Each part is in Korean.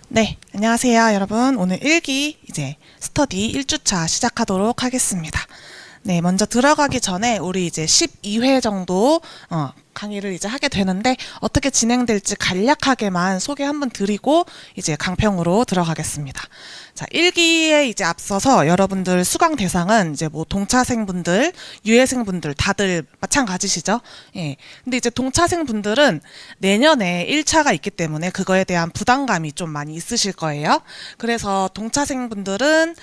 네, 안녕하세요, 여러분. 오늘 1기 이제 스터디 1주차 시작하도록 하겠습니다. 네, 먼저 들어가기 전에 우리 이제 12회 정도 강의를 이제 하게 되는데 어떻게 진행될지 간략하게만 소개 한번 드리고 이제 강평으로 들어가겠습니다. 자, 1기에 이제 앞서서 여러분들 수강 대상은 이제 뭐 동차생분들, 유예생분들 다들 마찬가지시죠? 예. 근데 이제 동차생분들은 내년에 1차가 있기 때문에 그거에 대한 부담감이 좀 많이 있으실 거예요. 그래서 동차생분들은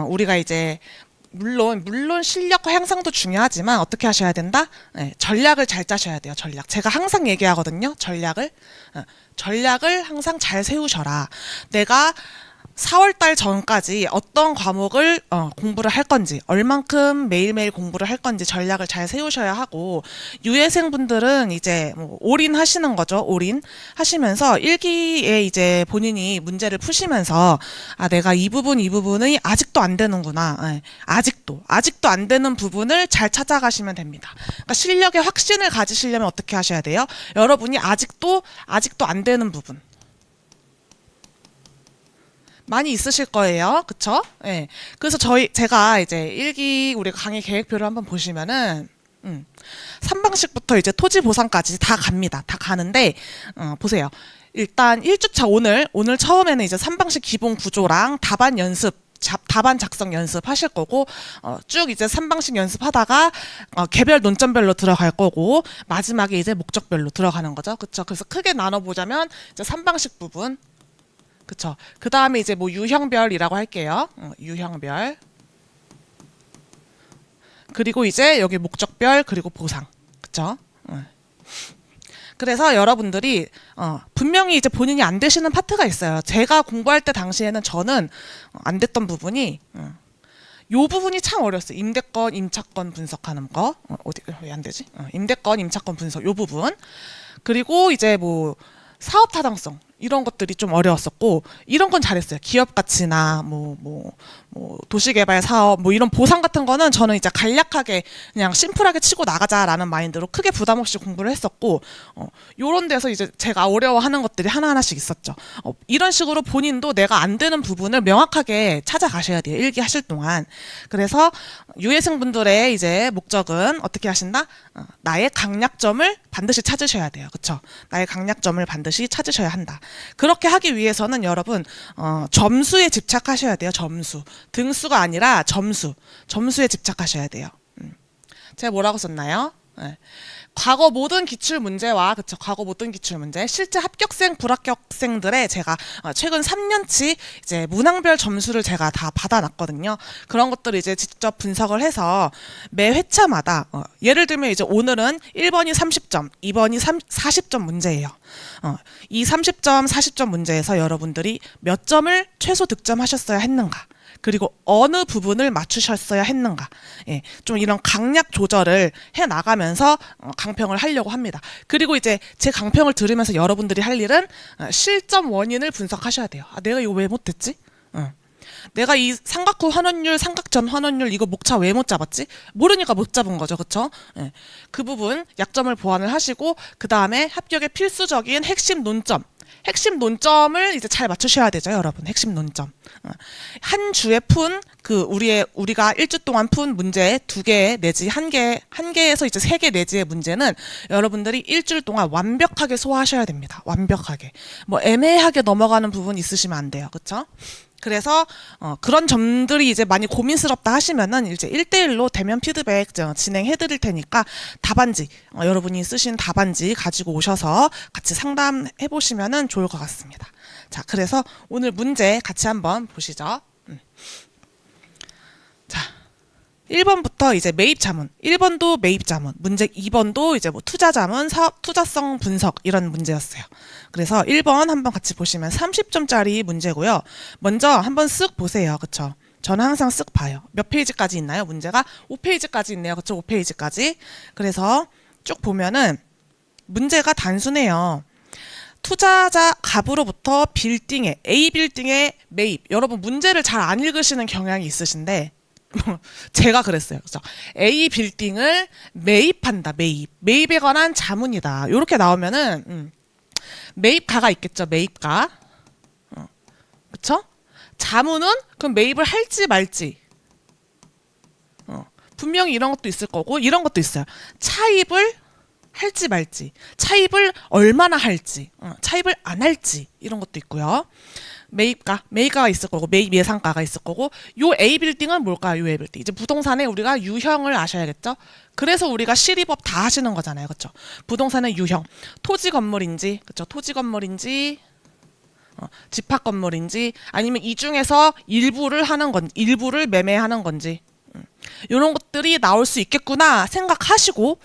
우리가 이제 물론 실력 향상도 중요하지만 어떻게 하셔야 된다? 네, 전략을 잘 짜셔야 돼요. 전략. 제가 항상 얘기하거든요. 전략을 항상 잘 세우셔라. 내가 4월달 전까지 어떤 과목을 공부를 할 건지, 얼만큼 매일매일 공부를 할 건지 전략을 잘 세우셔야 하고, 유예생분들은 이제 뭐 올인하시는 거죠. 올인 하시면서 1기에 이제 본인이 문제를 푸시면서 내가 이 부분이 아직도 안 되는구나. 네, 아직도 안 되는 부분을 잘 찾아가시면 됩니다. 그러니까 실력의 확신을 가지시려면 어떻게 하셔야 돼요? 여러분이 아직도 안 되는 부분 많이 있으실 거예요. 그쵸? 예. 그래서 제가 이제 1기 우리 강의 계획표를 한번 보시면은, 3방식부터 이제 토지 보상까지 다 갑니다. 다 가는데, 보세요. 일단 1주차 오늘 처음에는 이제 3방식 기본 구조랑 답안 작성 연습 하실 거고, 쭉 이제 3방식 연습하다가, 개별 논점별로 들어갈 거고, 마지막에 이제 목적별로 들어가는 거죠. 그쵸? 그래서 크게 나눠보자면, 이제 3방식 부분, 그쵸. 그 다음에 이제 뭐 유형별이라고 할게요. 유형별. 그리고 이제 여기 목적별, 그리고 보상. 그쵸. 그래서 여러분들이, 분명히 이제 본인이 안 되시는 파트가 있어요. 제가 공부할 때 당시에는 저는 안 됐던 부분이, 요 부분이 참 어려웠어요. 임대권, 임차권 분석하는 거. 왜 안 되지? 임대권, 임차권 분석, 요 부분. 그리고 이제 뭐, 사업 타당성. 이런 것들이 좀 어려웠었고, 이런 건 잘했어요. 기업 가치나, 도시개발 사업, 이런 보상 같은 거는 저는 이제 간략하게 그냥 심플하게 치고 나가자라는 마인드로 크게 부담 없이 공부를 했었고, 요런 데서 이제 제가 어려워하는 것들이 하나하나씩 있었죠. 이런 식으로 본인도 내가 안 되는 부분을 명확하게 찾아가셔야 돼요. 1기 하실 동안. 그래서 유예생분들의 이제 목적은 어떻게 하신다? 나의 강약점을 반드시 찾으셔야 돼요. 그쵸? 나의 강약점을 반드시 찾으셔야 한다. 그렇게 하기 위해서는 여러분 점수에 집착하셔야 돼요. 점수. 등수가 아니라 점수에 집착하셔야 돼요. 제가 뭐라고 썼나요? 네. 과거 모든 기출문제와 과거 모든 기출문제 실제 합격생 불합격생들의 제가 최근 3년치 이제 문항별 점수를 제가 다 받아놨거든요. 그런 것들을 이제 직접 분석을 해서 매 회차마다 예를 들면 이제 오늘은 1번이 30점, 2번이 40점 문제예요. 이 30점, 40점 문제에서 여러분들이 몇 점을 최소 득점하셨어야 했는가? 그리고 어느 부분을 맞추셨어야 했는가. 예, 좀 이런 강약 조절을 해 나가면서 강평을 하려고 합니다. 그리고 이제 제 강평을 들으면서 여러분들이 할 일은 실점 원인을 분석하셔야 돼요. 내가 이거 왜 못했지? 내가 이 삼각후 환원율, 삼각전 환원율 이거 목차 왜 못 잡았지? 모르니까 못 잡은 거죠. 그쵸? 예. 그 부분 약점을 보완을 하시고 그 다음에 합격의 필수적인 핵심 논점을 이제 잘 맞추셔야 되죠, 여러분. 핵심 논점. 한 주에 푼 우리가 1주 동안 푼 문제 2개 내지 1개에서 이제 3개 내지의 문제는 여러분들이 일주일 동안 완벽하게 소화하셔야 됩니다. 완벽하게. 뭐 애매하게 넘어가는 부분 있으시면 안 돼요. 그쵸? 그래서 그런 점들이 이제 많이 고민스럽다 하시면은 이제 1대1로 대면 피드백 진행해 드릴 테니까 답안지 여러분이 쓰신 답안지 가지고 오셔서 같이 상담해 보시면은 좋을 것 같습니다. 자, 그래서 오늘 문제 같이 한번 보시죠. 자, 1번부터 이제 매입 자문, 1번도 매입 자문, 문제 2번도 이제 뭐 투자 자문, 사업 투자성 분석 이런 문제였어요. 그래서 1번 한번 같이 보시면 30점짜리 문제고요. 먼저 한번 쓱 보세요. 그쵸? 저는 항상 쓱 봐요. 몇 페이지까지 있나요? 문제가 5페이지까지 있네요. 그쵸? 5페이지까지. 그래서 쭉 보면은 문제가 단순해요. 투자자 갑으로부터 A 빌딩의 매입. 여러분 문제를 잘 안 읽으시는 경향이 있으신데 제가 그랬어요. 그래서 A 빌딩을 매입한다. 매입에 관한 자문이다. 이렇게 나오면은 매입가가 있겠죠. 매입가. 그쵸? 자문은 그럼 매입을 할지 말지. 분명히 이런 것도 있을 거고 이런 것도 있어요. 차입을 할지 말지, 차입을 얼마나 할지, 차입을 안 할지 이런 것도 있고요. 매입가가 있을 거고 매입 예상가가 있을 거고 요 A 빌딩은 뭘까요? 요 A 빌딩 이제 부동산에 우리가 유형을 아셔야겠죠. 그래서 우리가 시리법 다 하시는 거잖아요, 그렇죠? 부동산의 유형, 토지 건물인지, 그렇죠? 토지 건물인지, 집합 건물인지 아니면 이 중에서 일부를 매매하는 건지. 이런 것들이 나올 수 있겠구나 생각하시고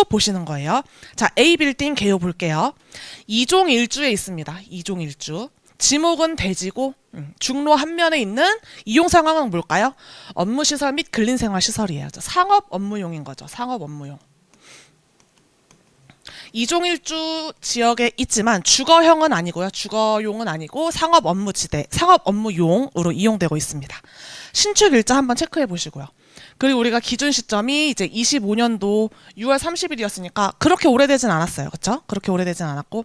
보시는 거예요. 자, A 빌딩 개요 볼게요. 2종 1주에 있습니다. 2종 1주. 지목은 대지고 중로 한 면에 있는 이용 상황은 뭘까요? 업무시설 및 근린생활시설이에요. 상업 업무용인 거죠. 상업 업무용. 2종 1주 지역에 있지만 주거형은 아니고요. 주거용은 아니고 상업 업무지대, 상업 업무용으로 이용되고 있습니다. 신축 일자 한번 체크해 보시고요. 그리고 우리가 기준 시점이 이제 25년도 6월 30일이었으니까 그렇게 오래되진 않았어요. 그렇죠? 그렇게 오래되진 않았고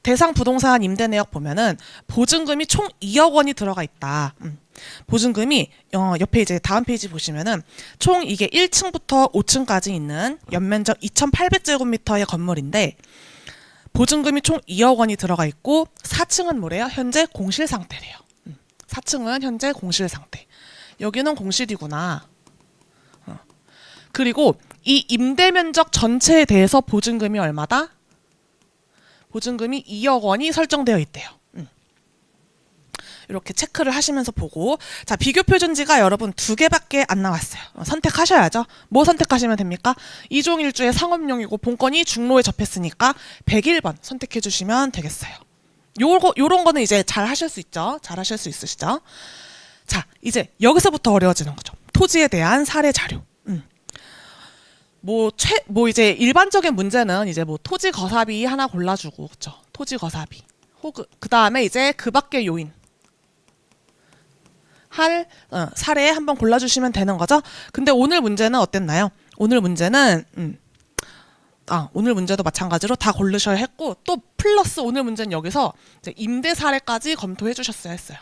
대상 부동산 임대 내역 보면은 보증금이 총 2억 원이 들어가 있다. 보증금이 옆에 이제 다음 페이지 보시면은 총 이게 1층부터 5층까지 있는 연면적 2,800제곱미터의 건물인데 보증금이 총 2억 원이 들어가 있고 4층은 뭐래요? 현재 공실 상태래요. 4층은 현재 공실 상태. 여기는 공실이구나. 그리고 이 임대 면적 전체에 대해서 보증금이 얼마다? 보증금이 2억 원이 설정되어 있대요. 이렇게 체크를 하시면서 보고 자 비교 표준지가 여러분 2개밖에 안 나왔어요. 선택하셔야죠. 뭐 선택하시면 됩니까? 2종 1주의 상업용이고 본건이 중로에 접했으니까 101번 선택해 주시면 되겠어요. 요런 거는 이제 잘 하실 수 있죠. 잘 하실 수 있으시죠? 자 이제 여기서부터 어려워지는 거죠. 토지에 대한 사례 자료. 뭐 이제 일반적인 문제는 이제 뭐 토지 거사비 하나 골라주고 그쵸? 토지 거사비 혹은 그 다음에 이제 그 밖의 요인 할 사례 한번 골라주시면 되는 거죠. 근데 오늘 문제는 어땠나요? 오늘 문제는 오늘 문제도 마찬가지로 다 고르셔야 했고 또 플러스 오늘 문제는 여기서 이제 임대 사례까지 검토해 주셨어야 했어요.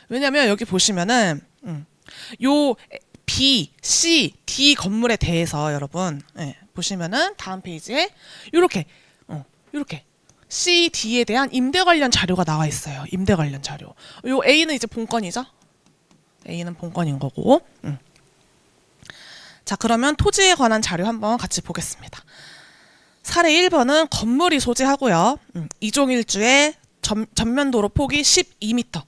왜냐면 여기 보시면은 요 B, C, D 건물에 대해서 여러분 보시면은 다음 페이지에 요렇게 C, D에 대한 임대 관련 자료가 나와 있어요. 임대 관련 자료. 요 A는 이제 본건이죠. A는 본건인 거고. 자, 그러면 토지에 관한 자료 한번 같이 보겠습니다. 사례 1번은 건물이 소재하고요. 2종 1주에 전면 도로 폭이 12m.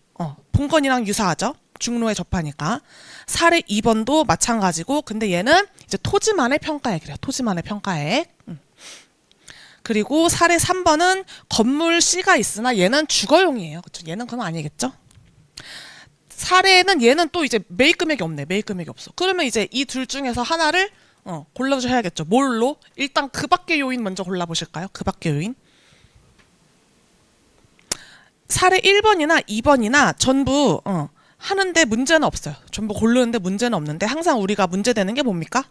본건이랑 유사하죠. 중로에 접하니까. 사례 2번도 마찬가지고 근데 얘는 이제 토지만의 평가액이래요. 토지만의 평가액. 그리고 사례 3번은 건물 C가 있으나 얘는 주거용이에요. 그렇죠? 얘는 그럼 아니겠죠? 사례는 얘는 또 이제 매입 금액이 없네. 매입 금액이 없어. 그러면 이제 이 둘 중에서 하나를 골라주셔야겠죠. 뭘로? 일단 그 밖의 요인 먼저 골라보실까요? 그 밖의 요인. 사례 1번이나 2번이나 전부 하는데 문제는 없어요. 전부 고르는데 문제는 없는데 항상 우리가 문제되는 게 뭡니까?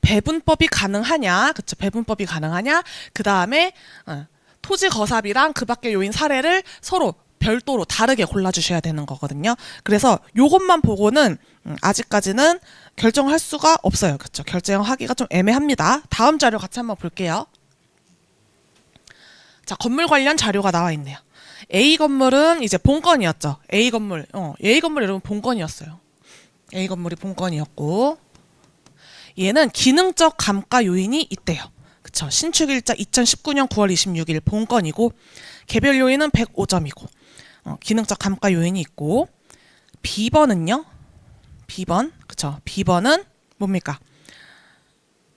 배분법이 가능하냐, 그쵸? 배분법이 가능하냐. 그 다음에 토지 거사비랑 그 밖의 요인 사례를 서로 별도로 다르게 골라주셔야 되는 거거든요. 그래서 요것만 보고는 아직까지는 결정할 수가 없어요. 그쵸? 결정하기가 좀 애매합니다. 다음 자료 같이 한번 볼게요. 자, 건물 관련 자료가 나와 있네요. A 건물은 이제 본건이었죠. A 건물 여러분 본건이었어요. A 건물이 본건이었고 얘는 기능적 감가 요인이 있대요. 그쵸? 신축일자 2019년 9월 26일 본건이고 개별 요인은 105점이고 기능적 감가 요인이 있고 B번은요? B번 그쵸? B번은 뭡니까?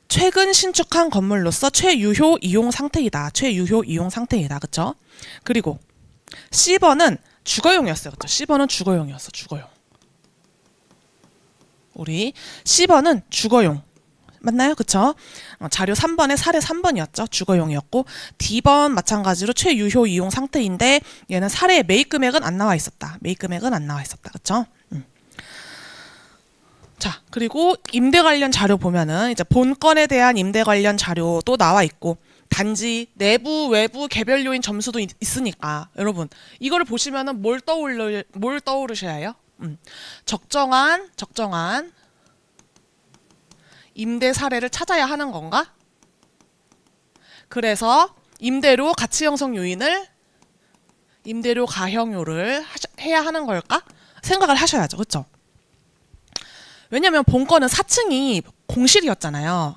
최근 신축한 건물로서 최유효 이용 상태이다. 최유효 이용 상태이다. 그쵸? 그리고 C번은 주거용이었어요. 그쵸? C번은 주거용이었어. 주거용. 우리 C번은 주거용. 맞나요? 그쵸? 자료 3번에 사례 3번이었죠. 주거용이었고 D번 마찬가지로 최유효 이용 상태인데 얘는 사례의 매입 금액은 안 나와 있었다. 매입 금액은 안 나와 있었다. 그쵸? 자, 그리고 임대 관련 자료 보면은 이제 본건에 대한 임대 관련 자료도 나와 있고 단지 내부, 외부, 개별 요인 점수도 있으니까 여러분 이거를 보시면은 뭘 떠오르셔야 해요? 적정한 임대 사례를 찾아야 하는 건가? 그래서 임대료 가치 형성 요인을 임대료 가형요를 해야 하는 걸까? 생각을 하셔야죠. 그렇죠? 왜냐면 본건은 4층이 공실이었잖아요.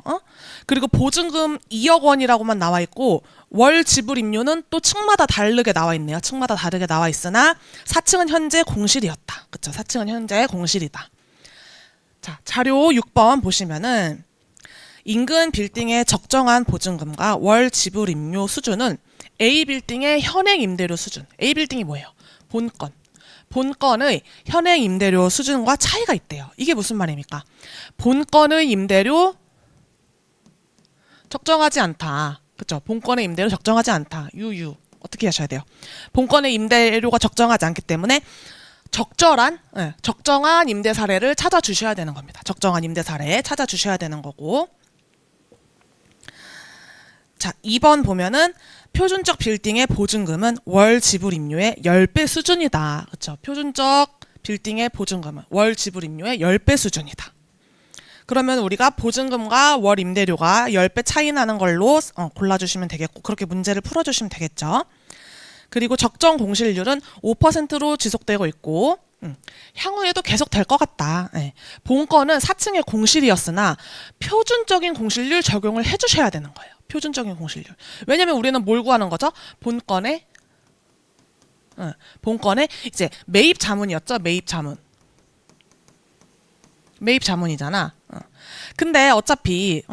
그리고 보증금 2억 원이라고만 나와 있고 월 지불 임료는 또 층마다 다르게 나와 있네요. 층마다 다르게 나와 있으나 4층은 현재 공실이었다. 그렇죠? 4층은 현재 공실이다. 자, 자료 6번 보시면은 인근 빌딩의 적정한 보증금과 월 지불 임료 수준은 A 빌딩의 현행 임대료 수준. A 빌딩이 뭐예요? 본건. 본건의 현행 임대료 수준과 차이가 있대요. 이게 무슨 말입니까? 본건의 임대료 적정하지 않다. 그렇죠? 본건의 임대료 적정하지 않다. 유유. 어떻게 하셔야 돼요? 본건의 임대료가 적정하지 않기 때문에 적정한 임대 사례를 찾아주셔야 되는 겁니다. 적정한 임대 사례 찾아주셔야 되는 거고. 자, 2번 보면은 표준적 빌딩의 보증금은 월 지불 임료의 10배 수준이다. 그렇죠? 표준적 빌딩의 보증금은 월 지불 임료의 10배 수준이다. 그러면 우리가 보증금과 월 임대료가 10배 차이 나는 걸로 골라주시면 되겠고 그렇게 문제를 풀어주시면 되겠죠. 그리고 적정 공실률은 5%로 지속되고 있고 향후에도 계속 될 것 같다. 네. 본건은 4층의 공실이었으나 표준적인 공실률 적용을 해주셔야 되는 거예요. 표준적인 공실률. 왜냐면 우리는 뭘 구하는 거죠? 본건에 이제 매입 자문이었죠. 매입 자문이잖아. 근데 어차피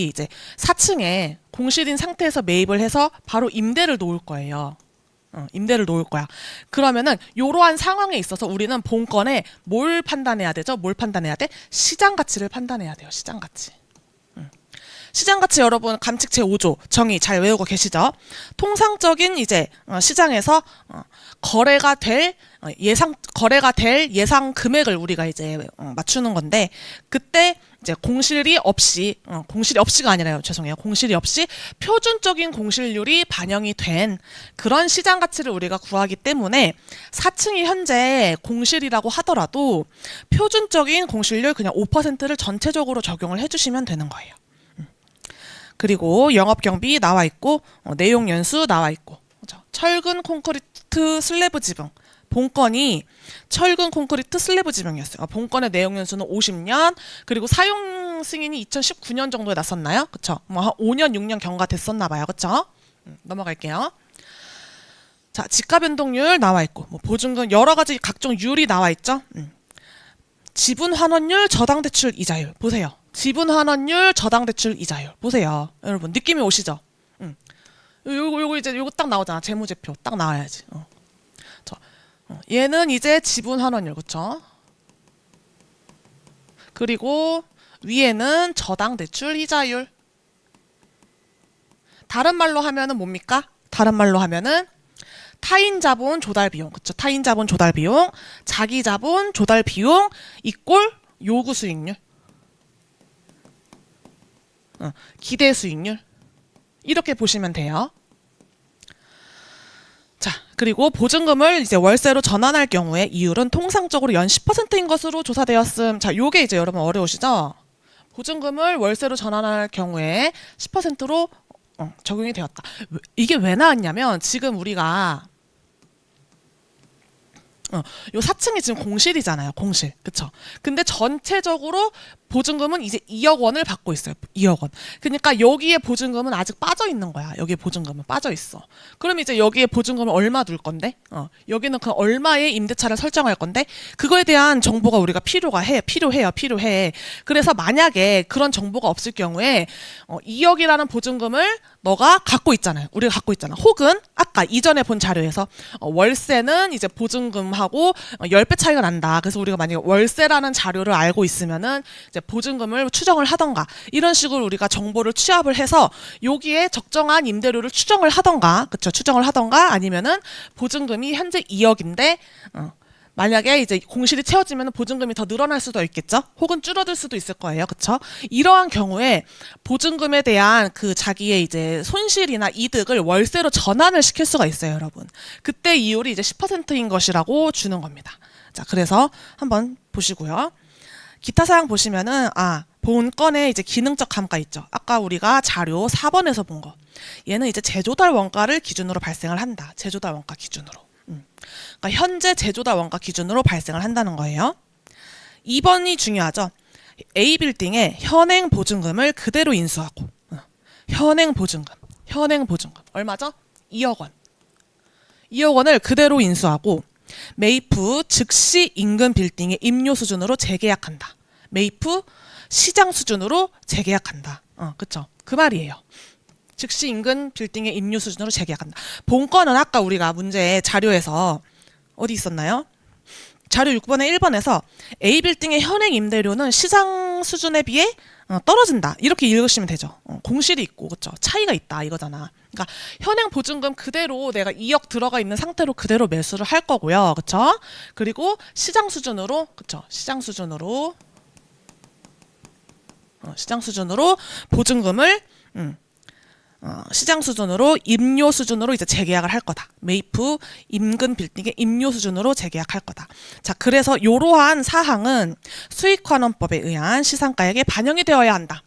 이제 4층에 공실인 상태에서 매입을 해서 바로 임대를 놓을 거예요. 임대를 놓을 거야. 그러면은 이러한 상황에 있어서 우리는 본건에 뭘 판단해야 되죠? 뭘 판단해야 돼? 시장 가치를 판단해야 돼요. 시장 가치. 시장 가치 여러분 감칙 제5조 정의 잘 외우고 계시죠? 통상적인 이제 시장에서 거래가 될 예상 금액을 우리가 이제 맞추는 건데 그때 이제 공실이 없이가 아니라요. 죄송해요. 공실이 없이 표준적인 공실률이 반영이 된 그런 시장 가치를 우리가 구하기 때문에 4층이 현재 공실이라고 하더라도 표준적인 공실률 그냥 5%를 전체적으로 적용을 해주시면 되는 거예요. 그리고 영업경비 나와 있고 내용 연수 나와 있고 그렇죠? 철근 콘크리트 슬래브 지붕 본건이 철근 콘크리트 슬래브 지붕이었어요. 본건의 내용 연수는 50년 그리고 사용 승인이 2019년 정도에 났었나요? 그렇죠? 뭐 한 5년 6년 경과 됐었나 봐요. 그렇죠? 넘어갈게요. 자, 지가 변동률 나와 있고 뭐 보증금 여러 가지 각종 율이 나와 있죠. 지분 환원율, 저당 대출 이자율 보세요. 지분 환원율, 저당 대출 이자율 보세요. 여러분 느낌이 오시죠? 요거 딱 나오잖아. 재무제표 딱 나와야지. 얘는 이제 지분 환원율 그쵸? 그리고 위에는 저당 대출 이자율. 다른 말로 하면은 뭡니까? 다른 말로 하면은 타인 자본 조달 비용 그쵸? 타인 자본 조달 비용, 자기 자본 조달 비용 이꼴 요구 수익률. 기대 수익률 이렇게 보시면 돼요. 자, 그리고 보증금을 이제 월세로 전환할 경우에 이율은 통상적으로 연 10%인 것으로 조사되었음. 자, 요게 이제 여러분 어려우시죠? 보증금을 월세로 전환할 경우에 10%로 적용이 되었다. 이게 왜 나왔냐면 지금 우리가 요 4층이 지금 공실이잖아요. 공실. 그쵸? 근데 전체적으로 보증금은 이제 2억 원을 받고 있어요. 2억 원. 그러니까 여기에 보증금은 아직 빠져 있는 거야. 여기에 보증금은 빠져 있어. 그럼 이제 여기에 보증금을 얼마 둘 건데? 여기는 그 얼마의 임대차를 설정할 건데 그거에 대한 정보가 우리가 필요해. 그래서 만약에 그런 정보가 없을 경우에 2억이라는 보증금을 너가 갖고 있잖아요. 우리가 갖고 있잖아. 혹은 아까 이전에 본 자료에서 월세는 이제 보증금하고 10배 차이가 난다. 그래서 우리가 만약에 월세라는 자료를 알고 있으면은 이제 보증금을 추정을 하던가 이런 식으로 우리가 정보를 취합을 해서 여기에 적정한 임대료를 추정을 하던가 그쵸? 추정을 하던가 아니면은 보증금이 현재 2억인데 만약에 이제 공실이 채워지면 보증금이 더 늘어날 수도 있겠죠? 혹은 줄어들 수도 있을 거예요. 그쵸? 이러한 경우에 보증금에 대한 그 자기의 이제 손실이나 이득을 월세로 전환을 시킬 수가 있어요, 여러분. 그때 이율이 이제 10%인 것이라고 주는 겁니다. 자, 그래서 한번 보시고요. 기타 사항 보시면은, 본건에 이제 기능적 감가 있죠. 아까 우리가 자료 4번에서 본 거. 얘는 이제 제조달 원가를 기준으로 발생을 한다. 제조달 원가 기준으로. 그러니까 현재 제조달 원가 기준으로 발생을 한다는 거예요. 2번이 중요하죠. A빌딩의 현행 보증금을 그대로 인수하고 현행 보증금 얼마죠? 2억 원. 2억 원을 그대로 인수하고 매입 후 즉시 인근 빌딩의 임료 수준으로 재계약한다. 매입 후 시장 수준으로 재계약한다. 그쵸? 그 말이에요. 즉시 인근 빌딩의 임료 수준으로 재계약한다. 본건은 아까 우리가 문제 자료에서 어디 있었나요? 자료 6번에 1번에서 A빌딩의 현행 임대료는 시장 수준에 비해 떨어진다. 이렇게 읽으시면 되죠. 공실이 있고, 그쵸? 차이가 있다. 이거잖아. 그러니까 현행 보증금 그대로 내가 2억 들어가 있는 상태로 그대로 매수를 할 거고요. 그쵸? 그리고 시장 수준으로, 그쵸? 시장 수준으로 보증금을 시장 수준으로 임료 수준으로 이제 재계약을 할 거다. 매입 후 인근 빌딩의 임료 수준으로 재계약할 거다. 자, 그래서 이러한 사항은 수익환원법에 의한 시상가액에 반영이 되어야 한다.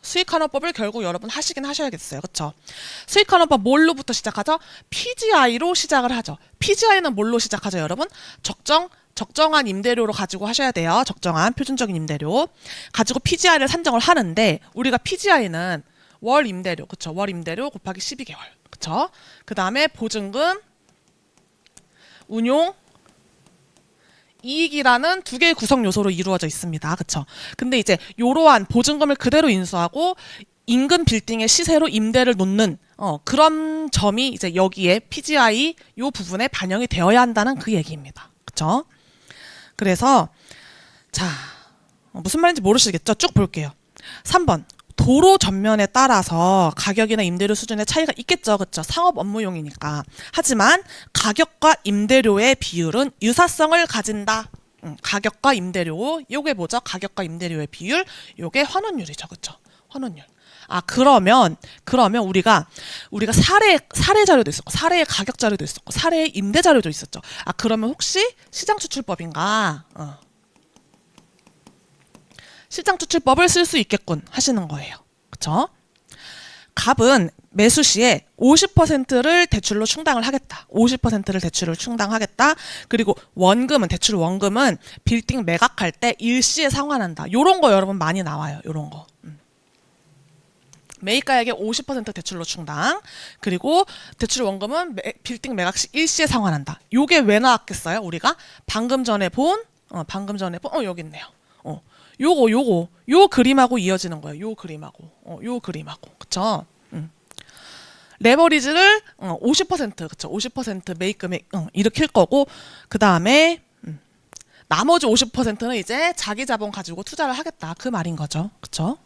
수익환원법을 결국 여러분 하시긴 하셔야겠어요. 그쵸? 수익환원법 뭘로부터 시작하죠? PGI로 시작을 하죠. PGI는 뭘로 시작하죠, 여러분? 적정한 임대료로 가지고 하셔야 돼요. 적정한 표준적인 임대료 가지고 PGI를 산정을 하는데, 우리가 PGI는 월 임대료, 그쵸? 월 임대료 곱하기 12개월, 그쵸? 그 다음에 보증금, 운용, 이익이라는 두 개의 구성 요소로 이루어져 있습니다. 그쵸? 근데 이제 이러한 보증금을 그대로 인수하고 인근 빌딩의 시세로 임대를 놓는 그런 점이 이제 여기에 PGI 요 부분에 반영이 되어야 한다는 그 얘기입니다. 그쵸? 그래서 자, 무슨 말인지 모르시겠죠? 쭉 볼게요. 3번. 도로 전면에 따라서 가격이나 임대료 수준의 차이가 있겠죠. 그쵸? 상업 업무용이니까. 하지만 가격과 임대료의 비율은 유사성을 가진다. 가격과 임대료, 요게 뭐죠? 가격과 임대료의 비율, 요게 환원율이죠. 그쵸? 환원율. 그러면 우리가 사례 자료도 있었고, 사례의 가격 자료도 있었고, 사례의 임대 자료도 있었죠. 그러면 혹시 시장 추출법인가? 시장 추출법을 쓸 수 있겠군 하시는 거예요. 그쵸? 갑은 매수 시에 50%를 대출로 충당을 하겠다. 50%를 대출을 충당하겠다. 그리고 대출 원금은 빌딩 매각할 때 일시에 상환한다. 요런 거 여러분 많이 나와요. 요런 거. 매입가액의 50% 대출로 충당. 그리고 대출 원금은 빌딩 매각 시 일시에 상환한다. 요게 왜 나왔겠어요? 우리가 방금 전에 본 여기 있네요. 요 그림하고 이어지는 거예요. 요 그림하고. 그쵸? 레버리지를 50% 그쵸? 50% 매입금액 일으킬 거고, 그 다음에 나머지 50%는 이제 자기 자본 가지고 투자를 하겠다. 그 말인 거죠. 그쵸?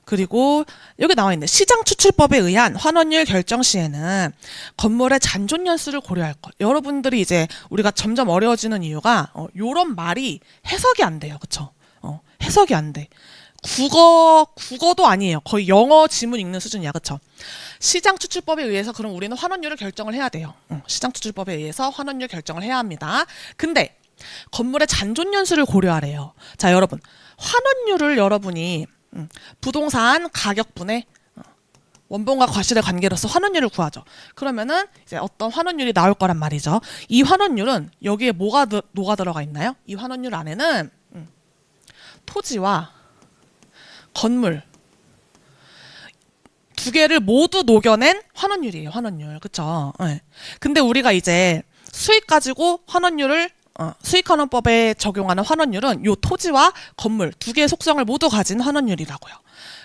그리고 여기 나와 있네. 시장 추출법에 의한 환원율 결정 시에는 건물의 잔존 연수를 고려할 것. 여러분들이 이제 우리가 점점 어려워지는 이유가 요런 말이 해석이 안 돼요. 그쵸? 해석이 안 돼. 국어도 아니에요. 거의 영어 지문 읽는 수준이야. 그쵸? 시장 추출법에 의해서 그럼 우리는 환원율을 결정을 해야 돼요. 시장 추출법에 의해서 환원율 결정을 해야 합니다. 근데 건물의 잔존 연수를 고려하래요. 자, 여러분. 환원율을 여러분이 부동산 가격분의 원본과 과실의 관계로서 환원율을 구하죠. 그러면은 이제 어떤 환원율이 나올 거란 말이죠. 이 환원율은 여기에 뭐가 녹아 들어가 있나요? 이 환원율 안에는 토지와 건물 두 개를 모두 녹여낸 환원율이에요. 환원율. 그쵸? 네. 근데 우리가 이제 수익 가지고 환원율을 수익환원법에 적용하는 환원율은 요 토지와 건물 두 개의 속성을 모두 가진 환원율이라고요.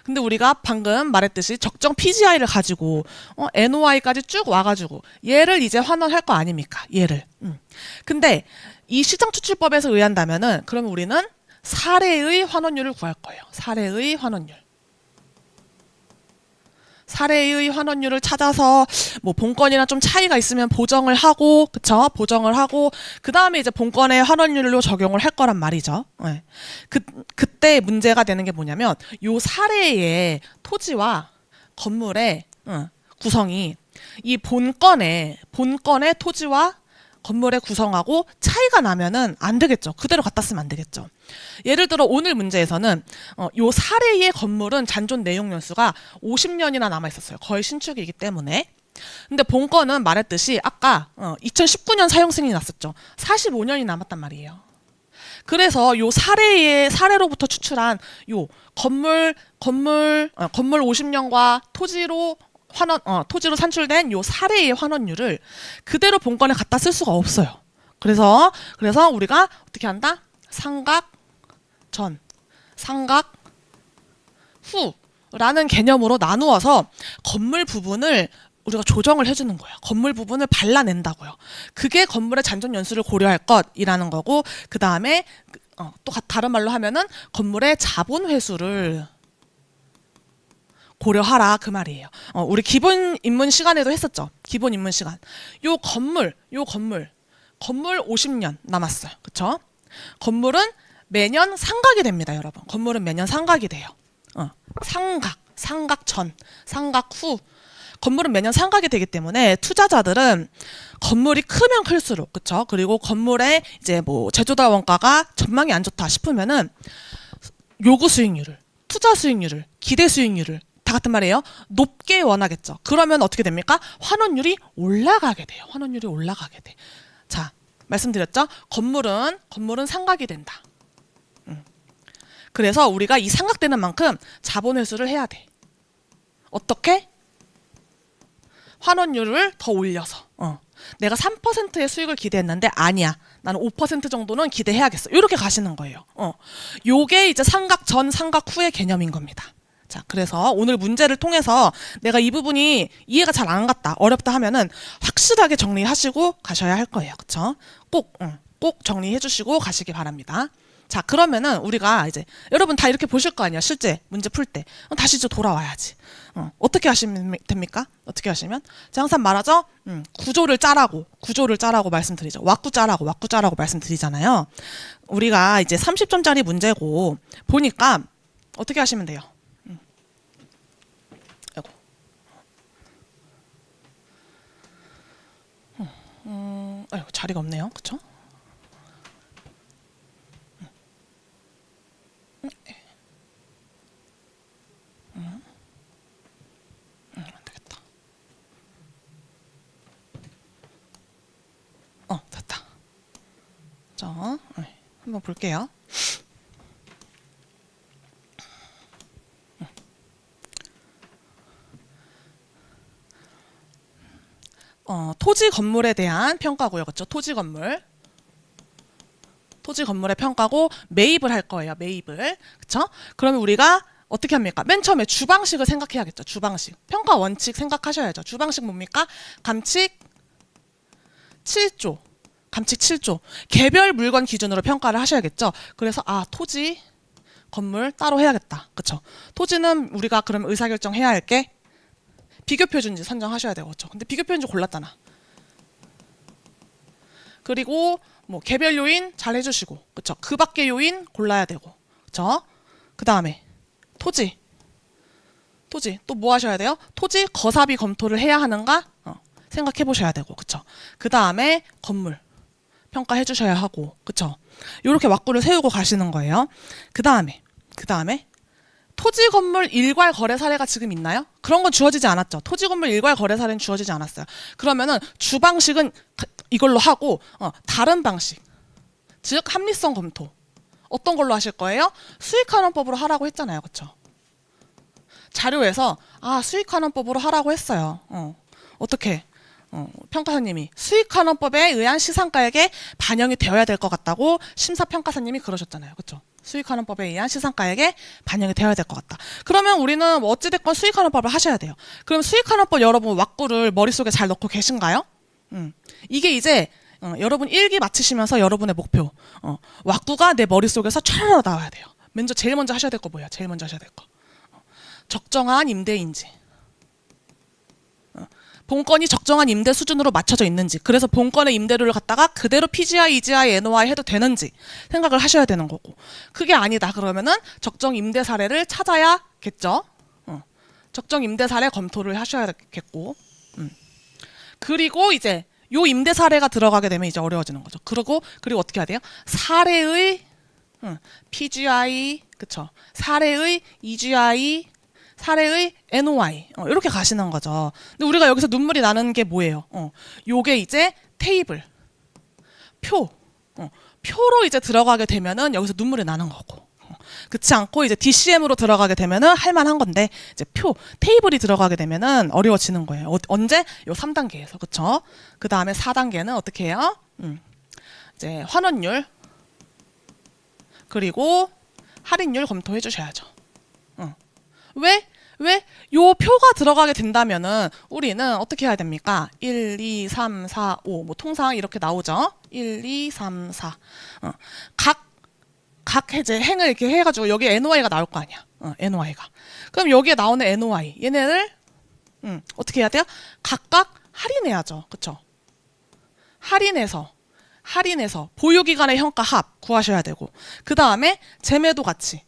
근데 우리가 방금 말했듯이 적정 PGI를 가지고 NOI까지 쭉 와가지고 얘를 이제 환원할 거 아닙니까? 얘를. 근데 이 시장추출법에서 의한다면은 그러면 우리는 사례의 환원율을 구할 거예요. 사례의 환원율. 사례의 환원율을 찾아서 뭐 본건이랑 좀 차이가 있으면 보정을 하고, 그쵸? 보정을 하고, 그 다음에 이제 본건의 환원율로 적용을 할 거란 말이죠. 네. 그때 문제가 되는 게 뭐냐면, 요 사례의 토지와 건물의 구성이 이 본건의 토지와 건물의 구성하고 차이가 나면은 안 되겠죠. 그대로 갖다 쓰면 안 되겠죠. 예를 들어 오늘 문제에서는 요 사례의 건물은 잔존 내용 연수가 50년이나 남아 있었어요. 거의 신축이기 때문에. 근데 본건은 말했듯이 아까 2019년 사용 승인이 났었죠. 45년이 남았단 말이에요. 그래서 요 사례로부터 추출한 요 건물 50년과 토지로 산출된 요 사례의 환원율을 그대로 본건에 갖다 쓸 수가 없어요. 그래서 우리가 어떻게 한다? 상각 전, 상각 후라는 개념으로 나누어서 건물 부분을 우리가 조정을 해주는 거예요. 건물 부분을 발라낸다고요. 그게 건물의 잔존 연수를 고려할 것이라는 거고, 그 다음에 또 다른 말로 하면은 건물의 자본 회수를 고려하라 그 말이에요. 우리 기본 입문 시간에도 했었죠. 기본 입문 시간. 요 건물 50년 남았어요. 그쵸? 건물은 매년 상각이 됩니다, 여러분. 건물은 매년 상각이 돼요. 상각 전, 상각 후. 건물은 매년 상각이 되기 때문에 투자자들은 건물이 크면 클수록, 그쵸? 그리고 건물의 이제 뭐 제조다 원가가 전망이 안 좋다 싶으면은 요구 수익률을, 투자 수익률을, 기대 수익률을 다 같은 말이에요. 높게 원하겠죠. 그러면 어떻게 됩니까? 환원율이 올라가게 돼요. 환원율이 올라가게 돼. 자, 말씀드렸죠? 건물은 상각이 된다. 그래서 우리가 이 상각되는 만큼 자본 회수를 해야 돼. 어떻게? 환원율을 더 올려서. 내가 3%의 수익을 기대했는데 아니야. 나는 5% 정도는 기대해야겠어. 이렇게 가시는 거예요. 요게 이제 상각 전, 상각 후의 개념인 겁니다. 자, 그래서 오늘 문제를 통해서 내가 이 부분이 이해가 잘 안 갔다, 어렵다 하면은 확실하게 정리하시고 가셔야 할 거예요. 그쵸? 꼭 정리해 주시고 가시기 바랍니다. 자, 그러면은 우리가 이제 여러분 다 이렇게 보실 거 아니야. 실제 문제 풀 때. 다시 이제 돌아와야지. 어떻게 하시면 됩니까? 어떻게 하시면? 제가 항상 말하죠. 구조를 짜라고 말씀드리죠. 왁구 짜라고 말씀드리잖아요. 우리가 이제 30점짜리 문제고 보니까 어떻게 하시면 돼요? 아이고, 자리가 없네요. 그쵸? 안 되겠다. 됐다. 자, 한번 볼게요. 토지 건물에 대한 평가고요. 그렇죠? 토지 건물의 평가고 매입을 할 거예요. 매입을. 그렇죠? 그러면 우리가 어떻게 합니까? 맨 처음에 주방식을 생각해야겠죠. 주방식. 평가 원칙 생각하셔야죠. 주방식 뭡니까? 감칙 7조. 개별 물건 기준으로 평가를 하셔야겠죠. 그래서 토지, 건물 따로 해야겠다. 그렇죠? 토지는 우리가 그럼 의사결정 해야 할 게 비교 표준지 선정하셔야 되고, 그렇죠? 근데 비교 표준지 골랐잖아. 그리고 뭐 개별 요인 잘 해주시고, 그렇죠? 그 밖의 요인 골라야 되고, 그렇죠? 그 다음에 토지 또 뭐 하셔야 돼요? 토지 거사비 검토를 해야 하는가 생각해 보셔야 되고, 그렇죠? 그 다음에 건물 평가해 주셔야 하고, 그렇죠? 이렇게 왁구를 세우고 가시는 거예요. 그 다음에 토지 건물 일괄 거래 사례가 지금 있나요? 그런 건 주어지지 않았죠. 토지 건물 일괄 거래 사례는 주어지지 않았어요. 그러면은 주방식은 이걸로 하고 다른 방식, 즉 합리성 검토 어떤 걸로 하실 거예요? 수익환원법으로 하라고 했잖아요. 그렇죠? 자료에서 수익환원법으로 하라고 했어요. 어떻게? 평가사님이 수익환원법에 의한 시상가액에 반영이 되어야 될 것 같다고 심사평가사님이 그러셨잖아요. 그렇죠? 수익환원법에 의한 시상가액에 반영이 되어야 될 것 같다. 그러면 우리는 뭐 어찌됐건 수익환원법을 하셔야 돼요. 그럼 수익환원법 여러분 왁구를 머릿속에 잘 넣고 계신가요? 이게 이제 여러분 1기 마치시면서 여러분의 목표, 왁구가 내 머릿속에서 촤르르 나와야 돼요. 제일 먼저 하셔야 될 거 뭐야? 제일 먼저 하셔야 될 거. 적정한 임대인지. 본건이 적정한 임대 수준으로 맞춰져 있는지, 그래서 본건의 임대료를 갖다가 그대로 PGI, EGI, NOI 해도 되는지 생각을 하셔야 되는 거고, 그게 아니다 그러면은 적정 임대 사례를 찾아야겠죠. 적정 임대 사례 검토를 하셔야겠고, 그리고 이제 요 임대 사례가 들어가게 되면 이제 어려워지는 거죠. 그리고 어떻게 해야 돼요? 사례의 PGI, 그쵸? 사례의 EGI, 사례의 NOI 이렇게 가시는 거죠. 근데 우리가 여기서 눈물이 나는 게 뭐예요? 요게 이제 테이블, 표로 이제 들어가게 되면은 여기서 눈물이 나는 거고. 그렇지 않고 이제 DCM으로 들어가게 되면은 할만한 건데, 이제 테이블이 들어가게 되면은 어려워지는 거예요. 언제? 요 3단계에서. 그쵸? 그 다음에 4단계는 어떻게 해요? 이제 환원율, 그리고 할인율 검토해 주셔야죠. 왜? 요 표가 들어가게 된다면은 우리는 어떻게 해야 됩니까? 1, 2, 3, 4, 5. 뭐 통상 이렇게 나오죠? 1, 2, 3, 4. 각 해제 행을 이렇게 해가지고 여기 NOI가 나올 거 아니야. NOI가. 그럼 여기에 나오는 NOI 얘네를 어떻게 해야 돼요? 각각 할인해야죠. 그쵸? 할인해서 보유기간의 형가 합 구하셔야 되고, 그 다음에 재매도 같이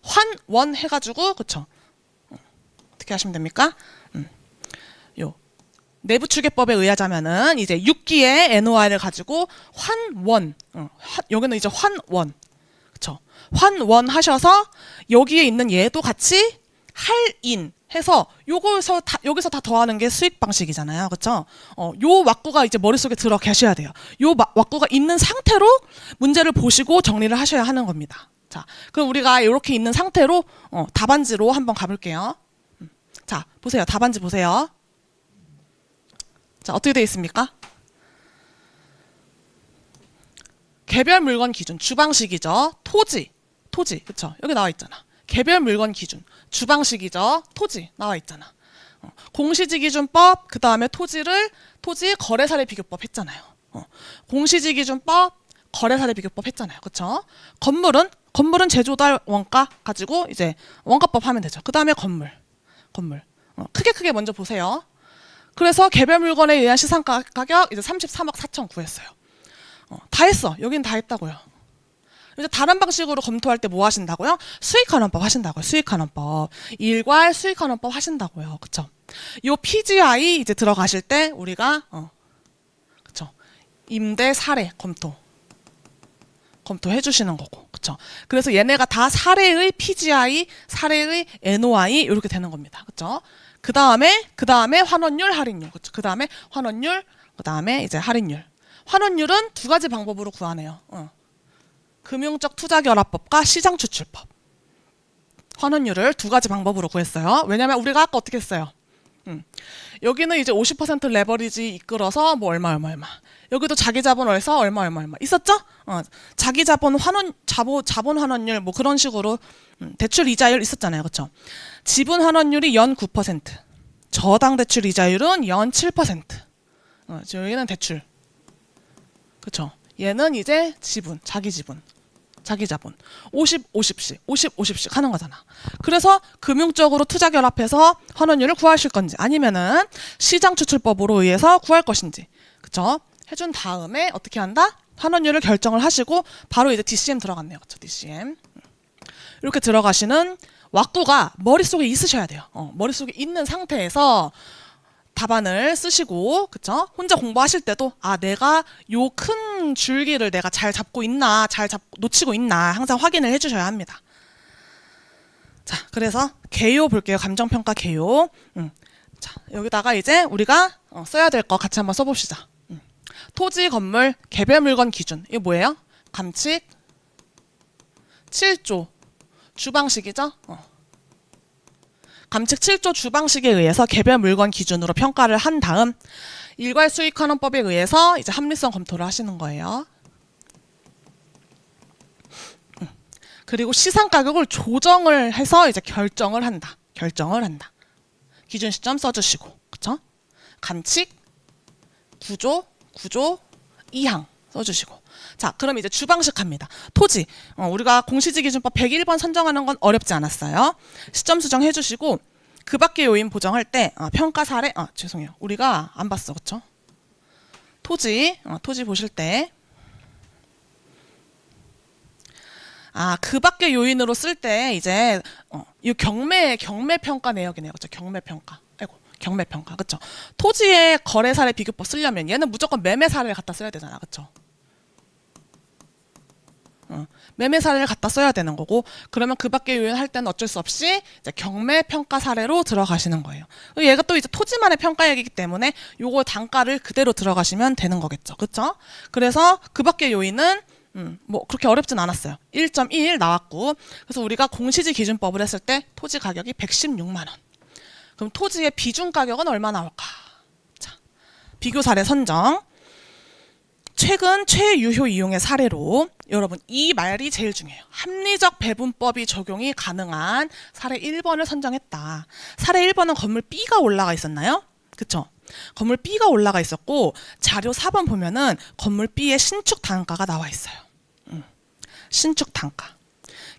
환원 해가지고, 그쵸? 어떻게 하시면 됩니까? 요 내부추계법에 의하자면은 이제 6기의 NOI를 가지고 환원, 여기는 이제 환원, 그쵸? 환원 하셔서 여기에 있는 얘도 같이 할인해서 여기서 다 더하는 게 수익 방식이잖아요, 그쵸? 요 왁구가 이제 머릿속에 들어 계셔야 돼요. 요 왁구가 있는 상태로 문제를 보시고 정리를 하셔야 하는 겁니다. 자, 그럼 우리가 이렇게 있는 상태로 답안지로 한번 가볼게요. 자, 보세요. 답안지 보세요. 자, 어떻게 되어 있습니까? 개별 물건 기준, 주방식이죠. 토지, 그쵸? 여기 나와 있잖아. 개별 물건 기준, 주방식이죠. 토지 나와 있잖아. 공시지기준법, 그 다음에 토지 거래사례 비교법 했잖아요. 공시지기준법, 거래사례 비교법 했잖아요. 그쵸? 건물은 제조달 원가 가지고 이제 원가법 하면 되죠. 그 다음에 건물. 크게 먼저 보세요. 그래서 개별 물건에 의한 시상 가격 이제 33억 4천 구했어요. 다 했어. 여긴 다 했다고요. 이제 다른 방식으로 검토할 때 뭐 하신다고요? 수익환원법 하신다고요. 수익환원법. 일괄 수익환원법 하신다고요. 그쵸? 요 PGI 이제 들어가실 때 우리가 그쵸? 임대 사례 검토해 주시는 거고. 그쵸? 그래서 얘네가 다 사례의 PGI, 사례의 NOI 이렇게 되는 겁니다. 그쵸? 그 다음에 환원율, 할인율. 그쵸? 그 다음에 환원율, 그 다음에 이제 할인율. 환원율은 두 가지 방법으로 구하네요. 금융적 투자결합법과 시장추출법. 환원율을 두 가지 방법으로 구했어요. 왜냐면 우리가 아까 어떻게 했어요? 여기는 이제 50% 레버리지 이끌어서 뭐 얼마. 여기도 자기 자본에서 얼마 있었죠? 자기 자본 자본 환원율 뭐 그런 식으로 대출 이자율 있었잖아요. 그렇죠? 지분 환원율이 연 9%. 저당 대출 이자율은 연 7%. 여기는 대출. 그렇죠? 얘는 이제 지분, 자기 자본 50씩 하는 거잖아. 그래서 금융적으로 투자 결합해서 환원율을 구하실 건지 아니면은 시장 추출법으로 의해서 구할 것인지, 그쵸? 해준 다음에 어떻게 한다? 환원율을 결정을 하시고 바로 이제 DCM 들어갔네요. 그쵸? DCM 이렇게 들어가시는 왁구가 머릿속에 있으셔야 돼요. 머릿속에 있는 상태에서 답안을 쓰시고, 그쵸? 혼자 공부하실 때도 내가 요 큰 줄기를 내가 잘 잡고 있나, 놓치고 있나 항상 확인을 해주셔야 합니다. 자, 그래서 개요 볼게요. 감정평가 개요. 자, 여기다가 이제 우리가 써야 될 거 같이 한번 써봅시다. 토지, 건물, 개별 물건 기준. 이게 뭐예요? 감칙 7조 주방식이죠? 감칙 7조 주방식에 의해서 개별 물건 기준으로 평가를 한 다음 일괄 수익환원법에 의해서 이제 합리성 검토를 하시는 거예요. 그리고 시상 가격을 조정을 해서 이제 결정을 한다. 기준 시점 써주시고, 그쵸? 감칙 9조 2항 써주시고. 자, 그럼 이제 주방식 합니다. 토지. 우리가 공시지기준법 101번 선정하는 건 어렵지 않았어요. 시점 수정 해주시고, 그 밖의 요인 보정할 때 평가 사례 죄송해요. 우리가 안 봤어. 그쵸? 토지 보실 때 그 밖의 요인으로 쓸 때 이제 이 경매 평가 내역이네요. 그쵸? 경매 평가. 경매 평가. 그쵸? 토지의 거래 사례 비교법 쓰려면 얘는 무조건 매매 사례를 갖다 써야 되잖아. 그쵸? 매매 사례를 갖다 써야 되는 거고, 그러면 그 밖에 요인 할 때는 어쩔 수 없이 이제 경매 평가 사례로 들어가시는 거예요. 얘가 또 이제 토지만의 평가액이기 때문에 요거 단가를 그대로 들어가시면 되는 거겠죠. 그쵸? 그래서 그 밖의 요인은 뭐 그렇게 어렵진 않았어요. 1.21 나왔고, 그래서 우리가 공시지 기준법을 했을 때 토지 가격이 116만 원. 그럼 토지의 비중 가격은 얼마 나올까? 자, 비교 사례 선정. 최근 최유효 이용의 사례로, 여러분 이 말이 제일 중요해요. 합리적 배분법이 적용이 가능한 사례 1번을 선정했다. 사례 1번은 건물 B가 올라가 있었나요? 그쵸? 건물 B가 올라가 있었고, 자료 4번 보면은 건물 B의 신축 단가가 나와 있어요. 신축 단가.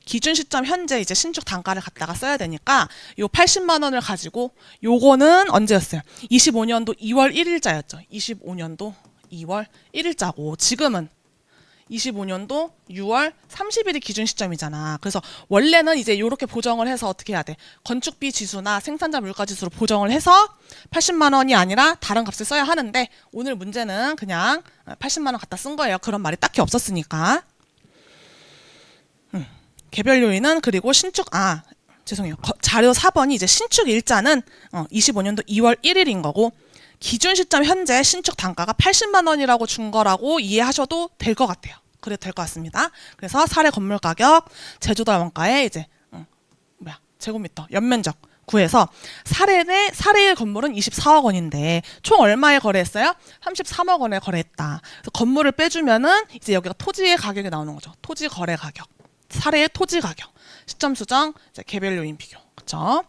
기준 시점 현재 이제 신축 단가를 갖다가 써야 되니까 요 80만 원을 가지고, 요거는 언제였어요? 25년도 2월 1일자였죠. 25년도 2월 1일자고 지금은 25년도 6월 30일이 기준 시점이잖아. 그래서 원래는 이제 이렇게 보정을 해서 어떻게 해야 돼? 건축비 지수나 생산자 물가 지수로 보정을 해서 80만 원이 아니라 다른 값을 써야 하는데, 오늘 문제는 그냥 80만 원 갖다 쓴 거예요. 그런 말이 딱히 없었으니까. 개별 요인은 그리고 신축 죄송해요. 자료 4번이 이제 신축 일자는 25년도 2월 1일인 거고, 기준 시점 현재 신축 단가가 80만 원이라고 준 거라고 이해하셔도 될 것 같아요. 그래도 될 것 같습니다. 그래서 사례 건물 가격, 제조다 원가에 이제 제곱미터 연면적 구해서 사례의 건물은 24억 원인데 총 얼마에 거래했어요? 33억 원에 거래했다. 그래서 건물을 빼주면은 이제 여기가 토지의 가격이 나오는 거죠. 토지 거래 가격, 사례의 토지 가격, 시점 수정, 이제 개별 요인 비교, 그렇죠?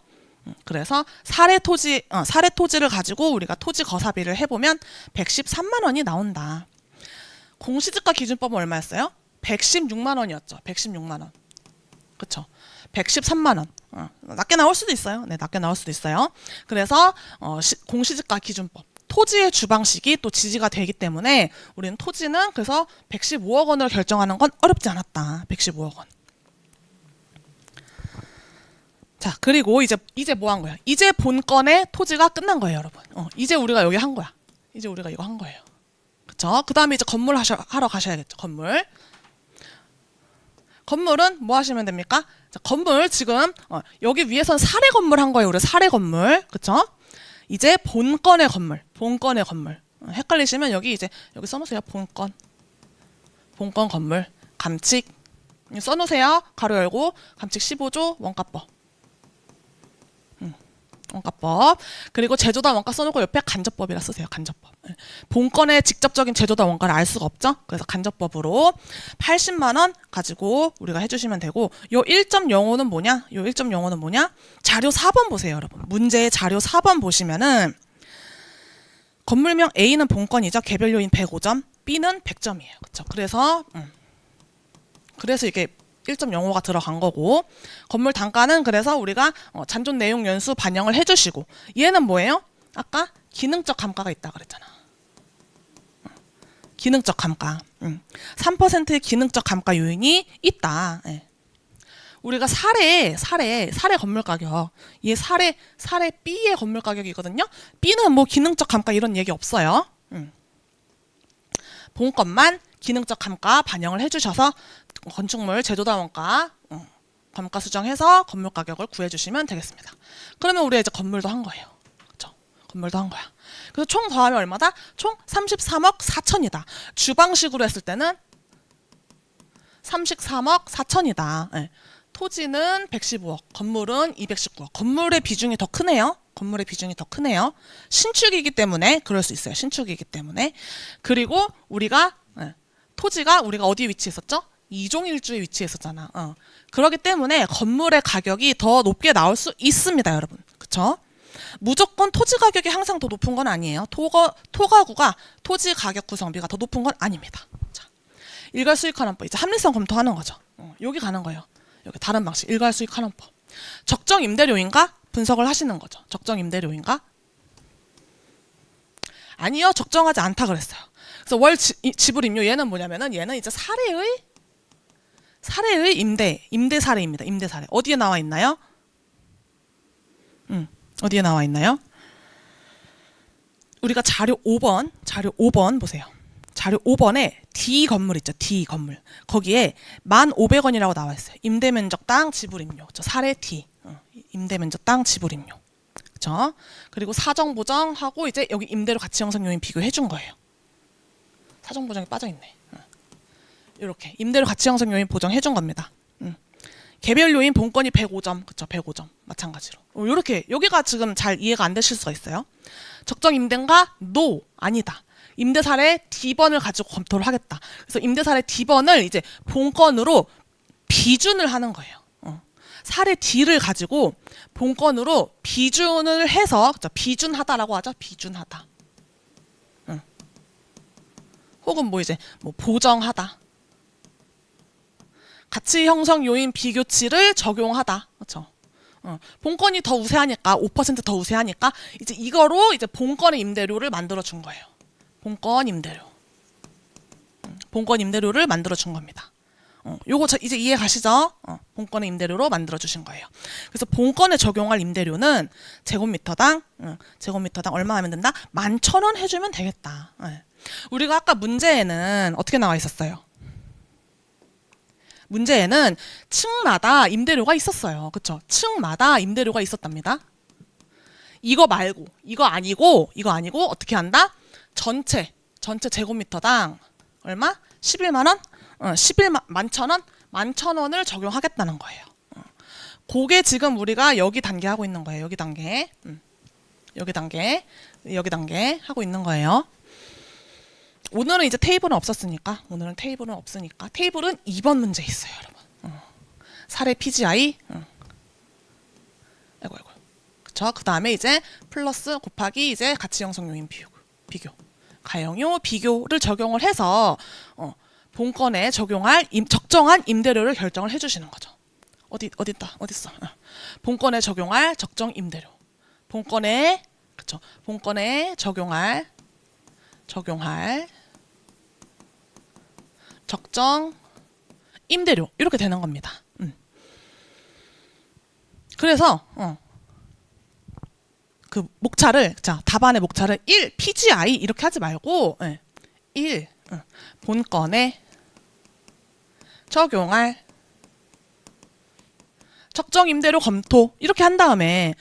그래서 사례 토지를 가지고 우리가 토지 거사비를 해보면 113만 원이 나온다. 공시지가 기준법은 얼마였어요? 116만 원이었죠. 116만 원. 그쵸? 113만 원. 낮게 나올 수도 있어요. 네, 낮게 나올 수도 있어요. 그래서 공시지가 기준법. 토지의 주방식이 또 지지가 되기 때문에 우리는 토지는 그래서 115억 원으로 결정하는 건 어렵지 않았다. 115억 원. 자, 그리고 이제 뭐 한 거야? 이제 본건의 토지가 끝난 거예요, 여러분. 이제 우리가 여기 한 거야. 이제 우리가 이거 한 거예요. 그쵸? 그 다음에 이제 건물 하러 가셔야겠죠, 건물. 건물은 뭐 하시면 됩니까? 자, 건물 지금, 여기 위에서는 사례 건물 한 거예요, 우리 사례 건물. 그쵸? 이제 본건의 건물. 헷갈리시면 여기 써놓으세요, 본건. 본건 건물. 감칙. 써놓으세요. 가로 열고, 감칙 15조 원가법. 원가법. 그리고 제조다 원가 써놓고 옆에 간접법이라 쓰세요. 간접법. 본건의 직접적인 제조다 원가를 알 수가 없죠. 그래서 간접법으로 80만 원 가지고 우리가 해주시면 되고, 요 1.05는 뭐냐? 요 1.05는 뭐냐? 자료 4번 보세요, 여러분. 문제의 자료 4번 보시면은 건물명 A는 본건이죠. 개별 요인 105점, B는 100점이에요. 그렇죠? 그래서 이게 1.05가 들어간 거고, 건물 단가는 그래서 우리가 잔존 내용 연수 반영을 해주시고, 얘는 뭐예요? 아까 기능적 감가가 있다 그랬잖아. 기능적 감가. 3%의 기능적 감가 요인이 있다. 예. 우리가 사례 건물 가격, 얘 사례 B의 건물 가격이거든요. B는 뭐 기능적 감가 이런 얘기 없어요. 본건만 기능적 감가 반영을 해주셔서 건축물 제조다 원가 감가 수정해서 건물 가격을 구해주시면 되겠습니다. 그러면 우리가 이제 건물도 한 거예요. 그렇죠? 건물도 한 거야. 그래서 총 더하면 얼마다? 총 33억 4천이다. 주방식으로 했을 때는 33억 4천이다. 네. 토지는 115억, 건물은 219억. 건물의 비중이 더 크네요. 신축이기 때문에 그럴 수 있어요. 신축이기 때문에. 그리고 우리가 토지가 우리가 어디에 위치했었죠? 이종일주에 위치했었잖아. 그렇기 때문에 건물의 가격이 더 높게 나올 수 있습니다, 여러분. 그쵸? 무조건 토지 가격이 항상 더 높은 건 아니에요. 토가구가 토지 가격 구성비가 더 높은 건 아닙니다. 자, 일괄수익환원법. 이제 합리성 검토하는 거죠. 여기 가는 거예요. 여기 다른 방식. 일괄수익환원법. 적정 임대료인가? 분석을 하시는 거죠. 적정 임대료인가? 아니요, 적정하지 않다 그랬어요. 그래서 월 지불 임료 얘는 뭐냐면은 얘는 이제 사례의 임대 사례입니다. 임대 사례. 어디에 나와 있나요? 어디에 나와 있나요? 우리가 자료 5번 보세요. 자료 5번에 D 건물 있죠. D 건물. 거기에 1,500원이라고 나와 있어요. 임대면적당 지불임료. 사례 D. 임대면적당 지불임료. 그렇죠? 그리고 사정보정하고 이제 여기 임대료 가치 형성 요인 비교해 준 거예요. 사정보정이 빠져 있네. 이렇게 임대료 가치 형성 요인 보정해 준 겁니다. 개별 요인 본건이 105점. 그쵸? 105점. 마찬가지로. 이렇게 여기가 지금 잘 이해가 안 되실 수가 있어요. 적정 임대인가? No. 아니다. 임대 사례 D번을 가지고 검토를 하겠다. 그래서 임대 사례 D번을 이제 본건으로 비준을 하는 거예요. 사례 D를 가지고 본건으로 비준을 해서, 그쵸? 비준하다라고 하죠. 비준하다. 혹은 뭐 이제 뭐 보정하다. 가치 형성 요인 비교치를 적용하다. 그렇죠? 본건이 더 우세하니까 5% 더 우세하니까 이제 이거로 이제 본건의 임대료를 만들어 준 거예요. 본건 임대료. 본건 임대료를 만들어 준 겁니다. 요거 이제 이해 가시죠? 본건의 임대료로 만들어 주신 거예요. 그래서 본건에 적용할 임대료는 제곱미터당 얼마 하면 된다? 11,000원 해주면 되겠다. 우리가 아까 문제에는 어떻게 나와 있었어요? 문제에는 층마다 임대료가 있었어요. 그쵸? 층마다 임대료가 있었답니다. 이거 말고, 이거 아니고 어떻게 한다? 전체 제곱미터당 얼마? 11만원? 11만, 11,000원 적용하겠다는 거예요. 그게 지금 우리가 여기 단계 하고 있는 거예요. 여기 단계. 여기 단계 하고 있는 거예요. 오늘은 이제 테이블은 없었으니까, 테이블은 2번 문제 있어요, 여러분. 사례 PGI. 아이고. 그쵸? 그 다음에 이제 플러스 곱하기 이제 가치 형성 요인 비교. 가형요 비교를 적용을 해서, 본건에 적용할 적정한 임대료를 결정을 해주시는 거죠. 어딨어? 본건에 적용할 적정 임대료. 본건에 적용할 적정 임대료 이렇게 되는 겁니다. 그래서 그 목차를 답안의 목차를 1 PGI 이렇게 하지 말고 1 본건에 적용할 적정 임대료 검토 이렇게 한 다음에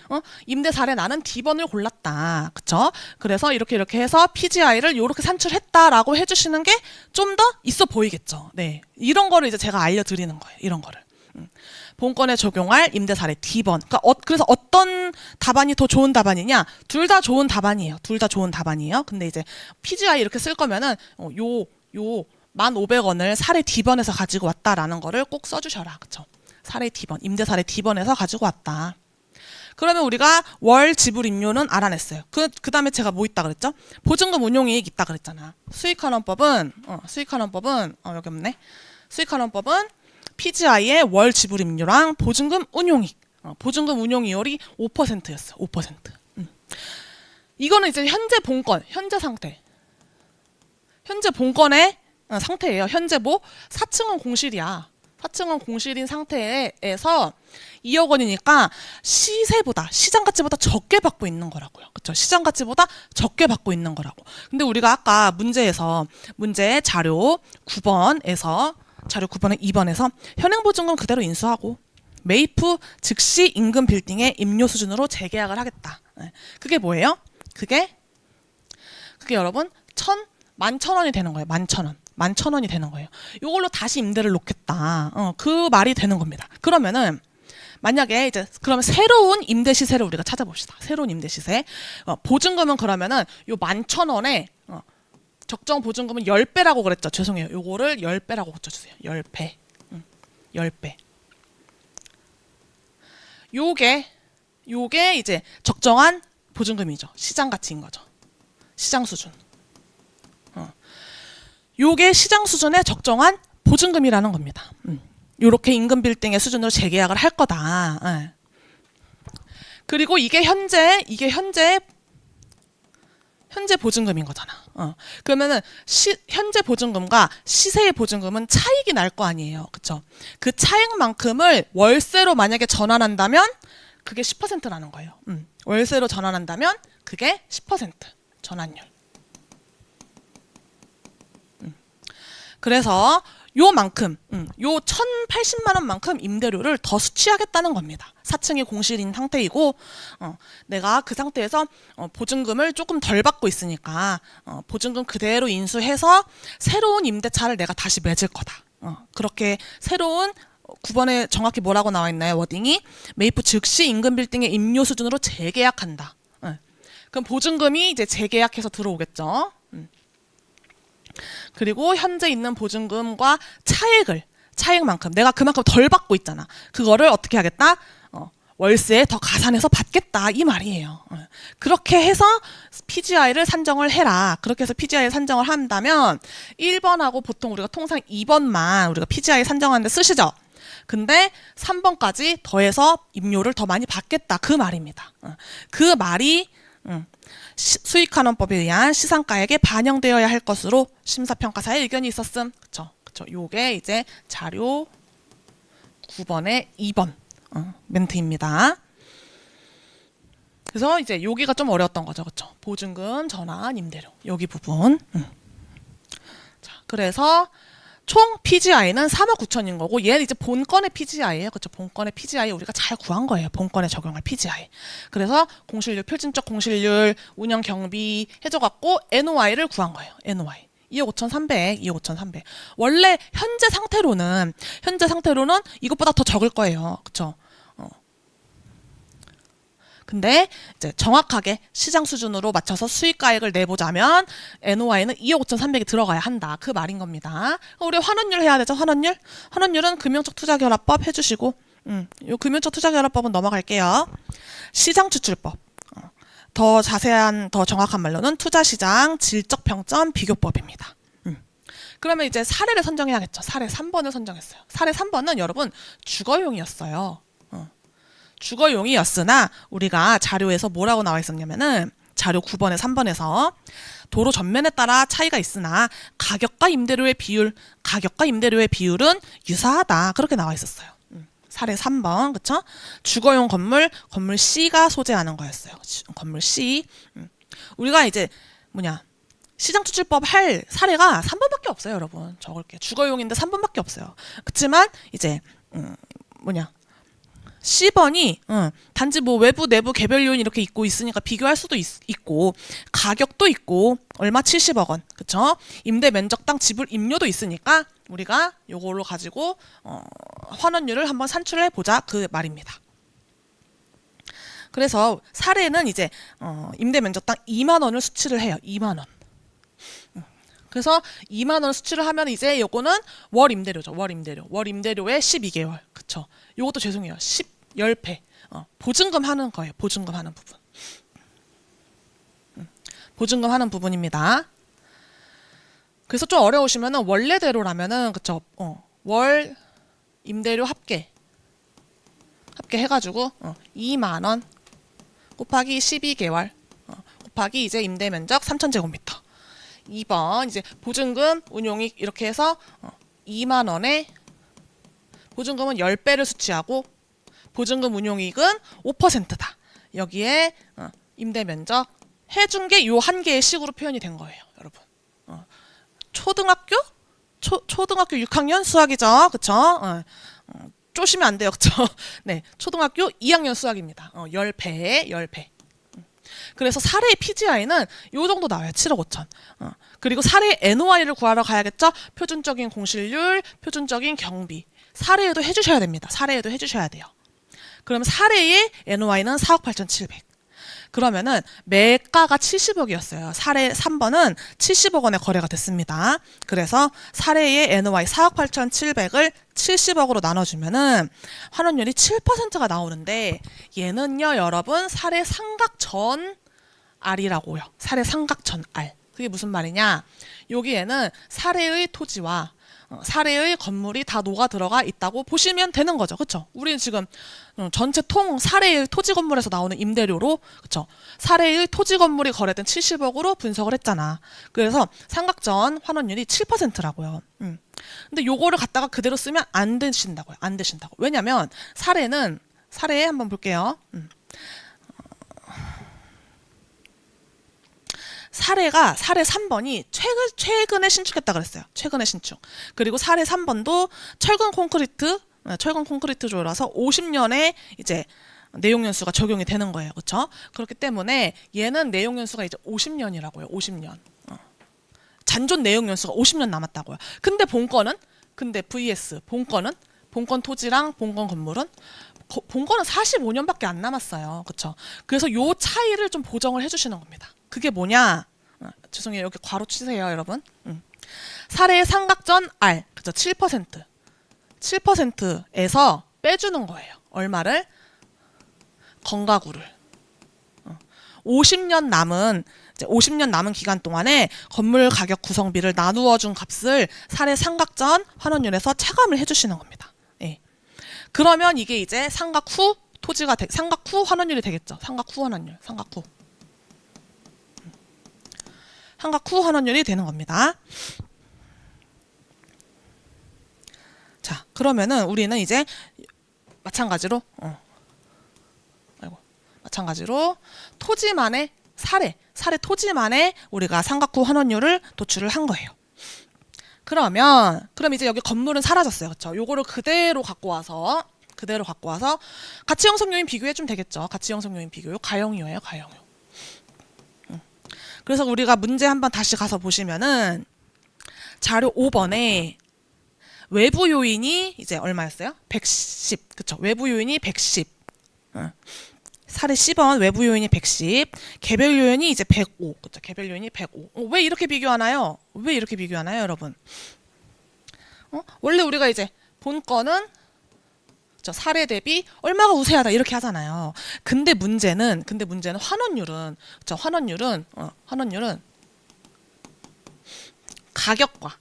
임대 사례 나는 D번을 골랐다. 그쵸? 그래서 이렇게 해서 PGI를 이렇게 산출했다라고 해주시는 게 좀 더 있어 보이겠죠. 네, 이런 거를 이제 제가 알려드리는 거예요. 이런 거를. 본건에 적용할 임대 사례 D번. 그래서 어떤 답안이 더 좋은 답안이냐? 둘 다 좋은 답안이에요. 근데 이제 PGI 이렇게 쓸 거면은 요 1,500원을 사례 D번에서 가지고 왔다라는 거를 꼭 써주셔라. 그쵸? 사례 D번, 임대 사례 D번에서 가지고 왔다. 그러면 우리가 월 지불 임료는 알아냈어요. 그 다음에 제가 뭐 있다 그랬죠? 보증금 운용이익 있다 그랬잖아. 수익환원법은 여기 없네. 수익환원법은 PGI의 월 지불 임료랑 보증금 운용이익, 보증금 운용이율이 5%였어요. 5%. 이거는 이제 현재 본건, 현재 상태. 현재 본건의 상태예요. 현재 뭐 4층은 공실이야. 4층은 공실인 상태에서 2억 원이니까 시장 가치보다 적게 받고 있는 거라고요. 그렇죠? 시장 가치보다 적게 받고 있는 거라고. 근데 우리가 아까 문제 자료 9번의 2번에서 현행 보증금 그대로 인수하고 매입 후 즉시 임금 빌딩의 임료 수준으로 재계약을 하겠다. 그게 뭐예요? 그게 여러분 11,000원이 되는 거예요. 11,000원이 되는 거예요. 이걸로 다시 임대를 놓겠다. 그 말이 되는 겁니다. 그러면은 만약에 이제 그러면 새로운 임대 시세를 우리가 찾아봅시다. 새로운 임대 시세. 보증금은 그러면은 요 11,000원에 적정 보증금은 10배라고 그랬죠. 죄송해요. 요거를 10배라고 고쳐주세요. 10배. 10배. 요게 이제 적정한 보증금이죠. 시장 가치인 거죠. 시장 수준. 요게 시장 수준의 적정한 보증금이라는 겁니다. 요렇게 임금 빌딩의 수준으로 재계약을 할 거다. 그리고 이게 현재 보증금인 거잖아. 그러면은 현재 보증금과 시세의 보증금은 차익이 날 거 아니에요. 그쵸? 그 차익만큼을 월세로 만약에 전환한다면 그게 10%라는 거예요. 월세로 전환한다면 그게 10% 전환율. 그래서 요만큼, 요 1,080만 원만큼 임대료를 더 수취하겠다는 겁니다. 4층이 공실인 상태이고, 내가 그 상태에서 보증금을 조금 덜 받고 있으니까 보증금 그대로 인수해서 새로운 임대차를 내가 다시 맺을 거다. 그렇게 새로운 9번에 정확히 뭐라고 나와 있나요? 워딩이 매입 후 즉시 인근 빌딩의 임료 수준으로 재계약한다. 그럼 보증금이 이제 재계약해서 들어오겠죠. 그리고 현재 있는 보증금과 차액만큼 내가 그만큼 덜 받고 있잖아. 그거를 어떻게 하겠다? 월세에 더 가산해서 받겠다 이 말이에요. 그렇게 해서 PGI를 산정을 해라. 그렇게 해서 PGI를 산정을 한다면 1번하고 보통 우리가 통상 2번만 우리가 PGI 산정하는데 쓰시죠. 근데 3번까지 더해서 임료를 더 많이 받겠다 그 말입니다. 그 말이 수익환원법에 의한 시상가액에 반영되어야 할 것으로 심사평가사의 의견이 있었음. 그쵸. 요게 이제 자료 9번의 2번 멘트입니다. 그래서 이제 여기가 좀 어려웠던 거죠. 그쵸. 보증금, 전환, 임대료. 여기 부분. 자, 그래서 총 PGI는 3억 9천인 거고 얘는 이제 본건의 PGI예요. 그렇죠? 본건의 PGI 우리가 잘 구한 거예요. 본건에 적용할 PGI. 그래서 공실률, 표준적 공실률, 운영 경비 해줘갖고 NOI를 구한 거예요. NOI. 2억 5,300, 2억 5,300. 원래 현재 상태로는 이것보다 더 적을 거예요. 그렇죠? 근데 이제 정확하게 시장 수준으로 맞춰서 수익가액을 내보자면 NOI는 2억 5,300이 들어가야 한다. 그 말인 겁니다. 우리 환원율 해야 되죠. 환원율은 금융적 투자결합법 해주시고 요 금융적 투자결합법은 넘어갈게요. 시장추출법. 더 자세한 더 정확한 말로는 투자시장 질적평점 비교법입니다. 그러면 이제 사례를 선정해야겠죠. 사례 3번을 선정했어요. 사례 3번은 여러분 주거용이었어요. 주거용이었으나 우리가 자료에서 뭐라고 나와 있었냐면은 자료 9번에 3번에서 도로 전면에 따라 차이가 있으나 가격과 임대료의 비율은 유사하다. 그렇게 나와 있었어요. 사례 3번. 그쵸? 주거용 건물 C가 소재하는 거였어요. 건물 C. 우리가 이제 시장추출법 할 사례가 3번밖에 없어요, 여러분. 적을게요. 주거용인데 3번밖에 없어요. 그렇지만 이제 C번이 단지 뭐 외부 내부 개별 요인 이렇게 있고 있으니까 비교할 수도 있고 가격도 있고 얼마 70억 원. 그쵸? 임대 면적당 지불 임료도 있으니까 우리가 요걸로 가지고 환원율을 한번 산출해 보자 그 말입니다. 그래서 사례는 이제 임대 면적당 2만 원을 수치를 해요. 2만 원. 그래서 2만 원 수치를 하면 이제 요거는 월 임대료죠. 월 임대료에 12개월. 그쵸? 요것도 죄송해요. 10배. 보증금 하는 거예요. 보증금 하는 부분. 보증금 하는 부분입니다. 그래서 좀 어려우시면은 원래대로라면은 그쵸? 월 임대료 합계 해가지고 2만 원 곱하기 12개월 곱하기 이제 임대 면적 3,000제곱미터. 2번 이제 보증금 운용이 이렇게 해서 2만 원에 보증금은 10배를 수취하고 보증금 운용이익은 5%다. 여기에 임대 면적 해준 게 요 한 개의 식으로 표현이 된 거예요, 여러분. 초등학교 6학년 수학이죠, 그쵸? 쪼시면 안 돼요, 그쵸? 네, 초등학교 2학년 수학입니다. 10배. 그래서 사례의 PGI는 요 정도 나와요. 7억 5천. 그리고 사례의 NOI를 구하러 가야겠죠? 표준적인 공실률, 표준적인 경비. 사례에도 해주셔야 됩니다. 사례에도 해주셔야 돼요. 그러면 사례의 NOI는 4억 8,700. 그러면은 매가가 70억이었어요. 사례 3번은 70억 원의 거래가 됐습니다. 그래서 사례의 NOI 4억 8,700을 70억으로 나눠주면은 환원율이 7%가 나오는데 얘는요, 여러분 사례 상각전 R이라고요. 사례 상각전 R. 그게 무슨 말이냐? 여기에는 사례의 토지와 사례의 건물이 다 녹아 들어가 있다고 보시면 되는 거죠. 그렇죠? 우리는 지금 전체 사례의 토지 건물에서 나오는 임대료로 그렇죠? 사례의 토지 건물이 거래된 70억으로 분석을 했잖아. 그래서 삼각전 환원율이 7%라고요. 근데 요거를 갖다가 그대로 쓰면 안 되신다고요. 안 되신다고. 왜냐면 사례 한번 볼게요. 사례 3번이 최근에 신축했다 그랬어요. 최근에 신축. 그리고 사례 3번도 철근 콘크리트조라서 50년에 이제 내용 연수가 적용이 되는 거예요. 그렇죠? 그렇기 때문에 얘는 내용 연수가 이제 50년이라고요. 50년. 잔존 내용 연수가 50년 남았다고요. 근데 본건은 본건 토지랑 본건 건물은 본건은 45년밖에 안 남았어요. 그렇죠? 그래서 요 차이를 좀 보정을 해 주시는 겁니다. 그게 뭐냐? 죄송해요. 여기 괄호 치세요, 여러분. 사례의 삼각전 R, 그죠? 7%. 7%에서 빼주는 거예요. 얼마를? 건가구를. 50년 남은 기간 동안에 건물 가격 구성비를 나누어 준 값을 사례 삼각전 환원율에서 차감을 해 주시는 겁니다. 예. 그러면 이게 이제 삼각 후 환원율이 되겠죠. 삼각 후 환원율이 되는 겁니다. 자, 그러면은 우리는 이제 마찬가지로 토지만의 사례 토지만의 우리가 삼각 후 환원율을 도출을 한 거예요. 그럼 이제 여기 건물은 사라졌어요. 그렇죠? 요거를 그대로 갖고 와서 가치 형성 요인 비교해 주면 되겠죠. 가치 형성 요인 비교. 가형이에요, 가형. 그래서 우리가 문제 한번 다시 가서 보시면은 자료 5번에 외부 요인이 이제 얼마였어요? 110. 그쵸? 외부 요인이 110. 사례 10번 외부 요인이 110. 개별 요인이 이제 105. 그쵸? 개별 요인이 105. 왜 이렇게 비교하나요? 여러분? 원래 우리가 이제 본건은 사례 대비 얼마가 우세하다 이렇게 하잖아요. 근데 문제는 환원율은 가격과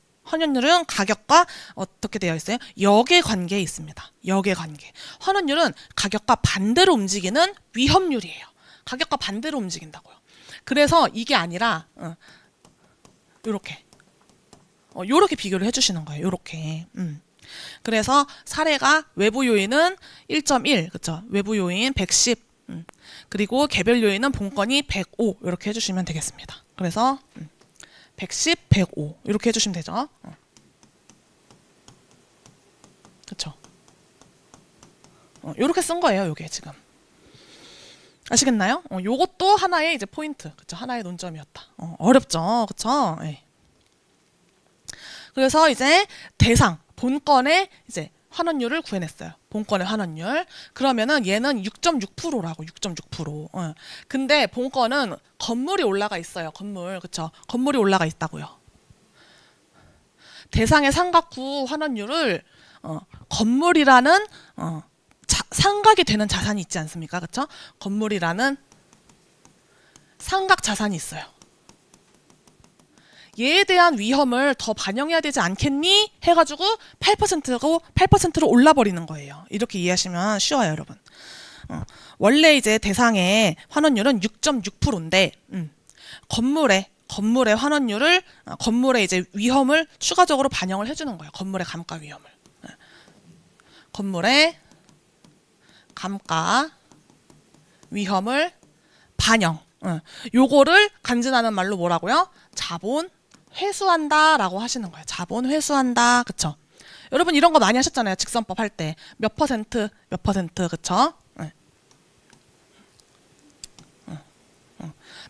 어떻게 되어 있어요? 역의 관계에 있습니다. 역의 관계. 환원율은 가격과 반대로 움직이는 위험률이에요. 가격과 반대로 움직인다고요. 그래서 이게 아니라 요렇게 비교를 해주시는 거예요. 요렇게. 그래서 사례가 외부 요인은 1.1, 그쵸? 외부 요인 110, 그리고 개별 요인은 본건이 105 이렇게 해주시면 되겠습니다. 그래서 110, 105 이렇게 해주시면 되죠. 그쵸? 이렇게 쓴 거예요. 요게 지금 아시겠나요? 요것도 하나의 이제 포인트, 그쵸? 하나의 논점이었다. 어렵죠, 그쵸? 네. 그래서 이제 본건의 이제 환원율을 구해냈어요. 본건의 환원율. 그러면은 얘는 6.6%라고 6.6%. 근데 본건은 건물이 올라가 있어요. 그쵸? 건물이 올라가 있다고요. 대상의 삼각후 환원율을 건물이라는 삼각이 되는 자산이 있지 않습니까? 그쵸? 건물이라는 삼각 자산이 있어요. 얘에 대한 위험을 더 반영해야 되지 않겠니? 해가지고 8%로 올라버리는 거예요. 이렇게 이해하시면 쉬워요, 여러분. 원래 이제 대상의 환원율은 6.6%인데 건물의 환원율을 건물의 이제 위험을 추가적으로 반영을 해주는 거예요. 건물의 감가 위험을. 건물의 감가 위험을 반영. 요거를 간지나는 말로 뭐라고요? 자본 회수한다라고 하시는 거예요. 자본 회수한다. 그쵸? 여러분 이런 거 많이 하셨잖아요. 직선법 할 때. 몇 퍼센트, 그쵸?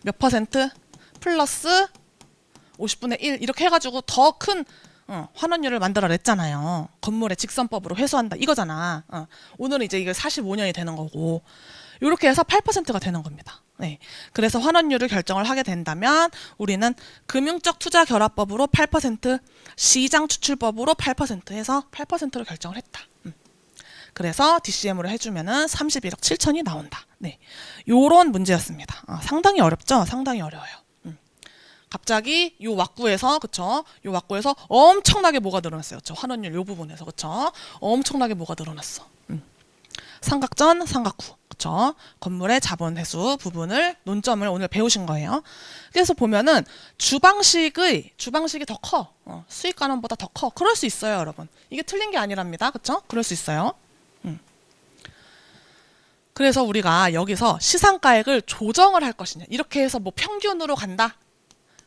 몇 퍼센트 플러스 50분의 1 이렇게 해가지고 더 큰 환원율을 만들어냈잖아요. 건물의 직선법으로 회수한다 이거잖아. 오늘은 이제 이게 45년이 되는 거고 이렇게 해서 8%가 되는 겁니다. 네. 그래서 환원율을 결정을 하게 된다면 우리는 금융적 투자 결합법으로 8%, 시장 추출법으로 8% 해서 8%로 결정을 했다. 그래서 DCM으로 해주면은 31억 7천이 나온다. 네. 요런 문제였습니다. 상당히 어렵죠? 상당히 어려워요. 갑자기 요 왁구에서 그쵸? 요 왁구에서 엄청나게 뭐가 늘어났어요. 저 환원율 요 부분에서 그쵸? 엄청나게 뭐가 늘어났어. 삼각전, 삼각후 그쵸? 건물의 자본 회수 부분을 논점을 오늘 배우신 거예요. 그래서 보면은 주방식이 더 커. 수익 관원보다 더 커. 그럴 수 있어요, 여러분. 이게 틀린 게 아니랍니다. 그쵸? 그럴 수 있어요. 그래서 우리가 여기서 시상가액을 조정을 할 것이냐. 이렇게 해서 뭐 평균으로 간다.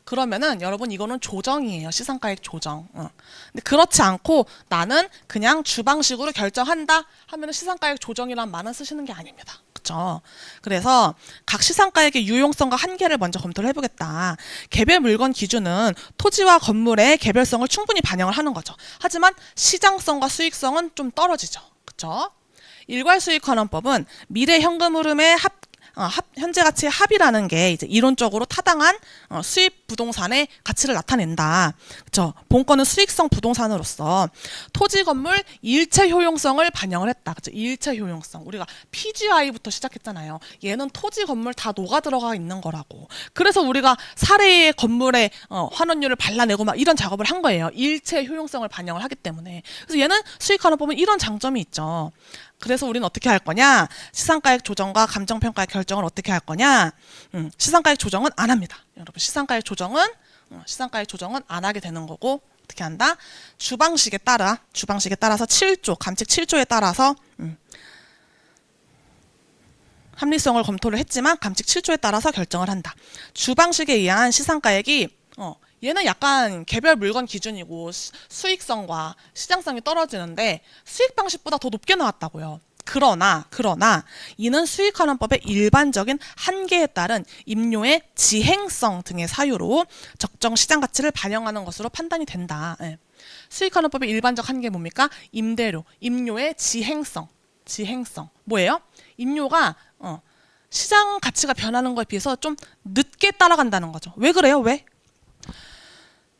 그러면은 여러분 이거는 조정이에요. 시상가액 조정. 근데 그렇지 않고 나는 그냥 주방식으로 결정한다 하면은 시상가액 조정이란 말은 쓰시는 게 아닙니다. 그쵸? 그래서 각 시상가액의 유용성과 한계를 먼저 검토를 해보겠다. 개별 물건 기준은 토지와 건물의 개별성을 충분히 반영을 하는 거죠. 하지만 시장성과 수익성은 좀 떨어지죠. 그쵸? 일괄수익환원법은 미래 현금 흐름의 현재 가치의 합이라는 게 이제 이론적으로 타당한 수입 부동산의 가치를 나타낸다. 그렇죠? 본건은 수익성 부동산으로서 토지 건물 일체 효용성을 반영을 했다. 그렇죠? 일체 효용성. 우리가 PGI부터 시작했잖아요. 얘는 토지 건물 다 녹아 들어가 있는 거라고. 그래서 우리가 사례의 건물에 환원율을 발라내고 막 이런 작업을 한 거예요. 일체 효용성을 반영을 하기 때문에. 그래서 얘는 수익환원법은 이런 장점이 있죠. 그래서 우리는 어떻게 할 거냐? 시상가액 조정과 감정평가의 결정을 어떻게 할 거냐? 시상가액 조정은 안 합니다. 여러분 시상가액 조정은 안 하게 되는 거고 어떻게 한다? 주방식에 따라서 7조 감칙 7조에 따라서 합리성을 검토를 했지만 감칙 7조에 따라서 결정을 한다. 주방식에 의한 시상가액이 얘는 약간 개별 물건 기준이고 수익성과 시장성이 떨어지는데 수익 방식보다 더 높게 나왔다고요. 그러나 이는 수익환원법의 일반적인 한계에 따른 임료의 지행성 등의 사유로 적정 시장 가치를 반영하는 것으로 판단이 된다. 예. 수익환원법의 일반적 한계 뭡니까? 임료의 지행성. 뭐예요? 임료가 시장 가치가 변하는 것에 비해서 좀 늦게 따라간다는 거죠. 왜 그래요? 왜?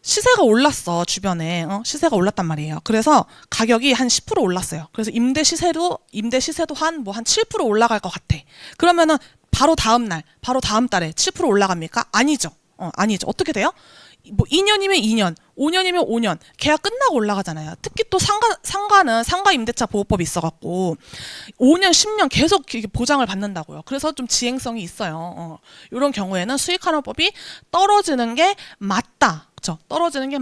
시세가 올랐어. 주변에 시세가 올랐단 말이에요. 그래서 가격이 한 10% 올랐어요. 그래서 임대 시세도 한 7% 올라갈 것 같아. 그러면은 바로 다음 달에 7% 올라갑니까? 아니죠. 아니죠. 어떻게 돼요? 뭐 2년이면 2년, 5년이면 5년 계약 끝나고 올라가잖아요. 특히 또 상가는 상가임대차 보호법이 있어갖고 5년, 10년 계속 보장을 받는다고요. 그래서 좀 지행성이 있어요. 이런 경우에는 수익환원법이 떨어지는 게 맞다. 그렇죠? 떨어지는 게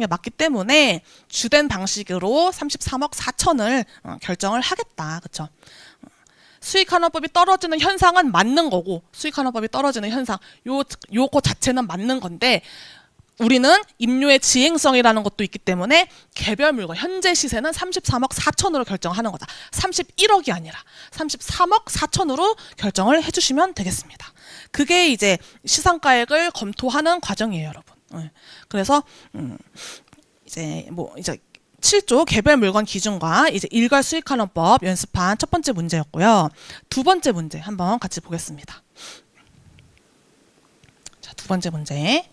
맞기 때문에 주된 방식으로 33억 4천을 결정을 하겠다. 그렇죠? 수익환원법이 떨어지는 현상은 맞는 거고 수익환원법이 떨어지는 현상 요거 자체는 맞는 건데 우리는 임료의 지행성이라는 것도 있기 때문에 개별 물건 현재 시세는 33억 4천으로 결정하는 거다. 31억이 아니라 33억 4천으로 결정을 해주시면 되겠습니다. 그게 이제 시상가액을 검토하는 과정이에요, 여러분. 그래서 이제 7조 개별 물건 기준과 이제 일괄 수익환원법 연습한 첫 번째 문제였고요. 두 번째 문제 한번 같이 보겠습니다. 자, 두 번째 문제.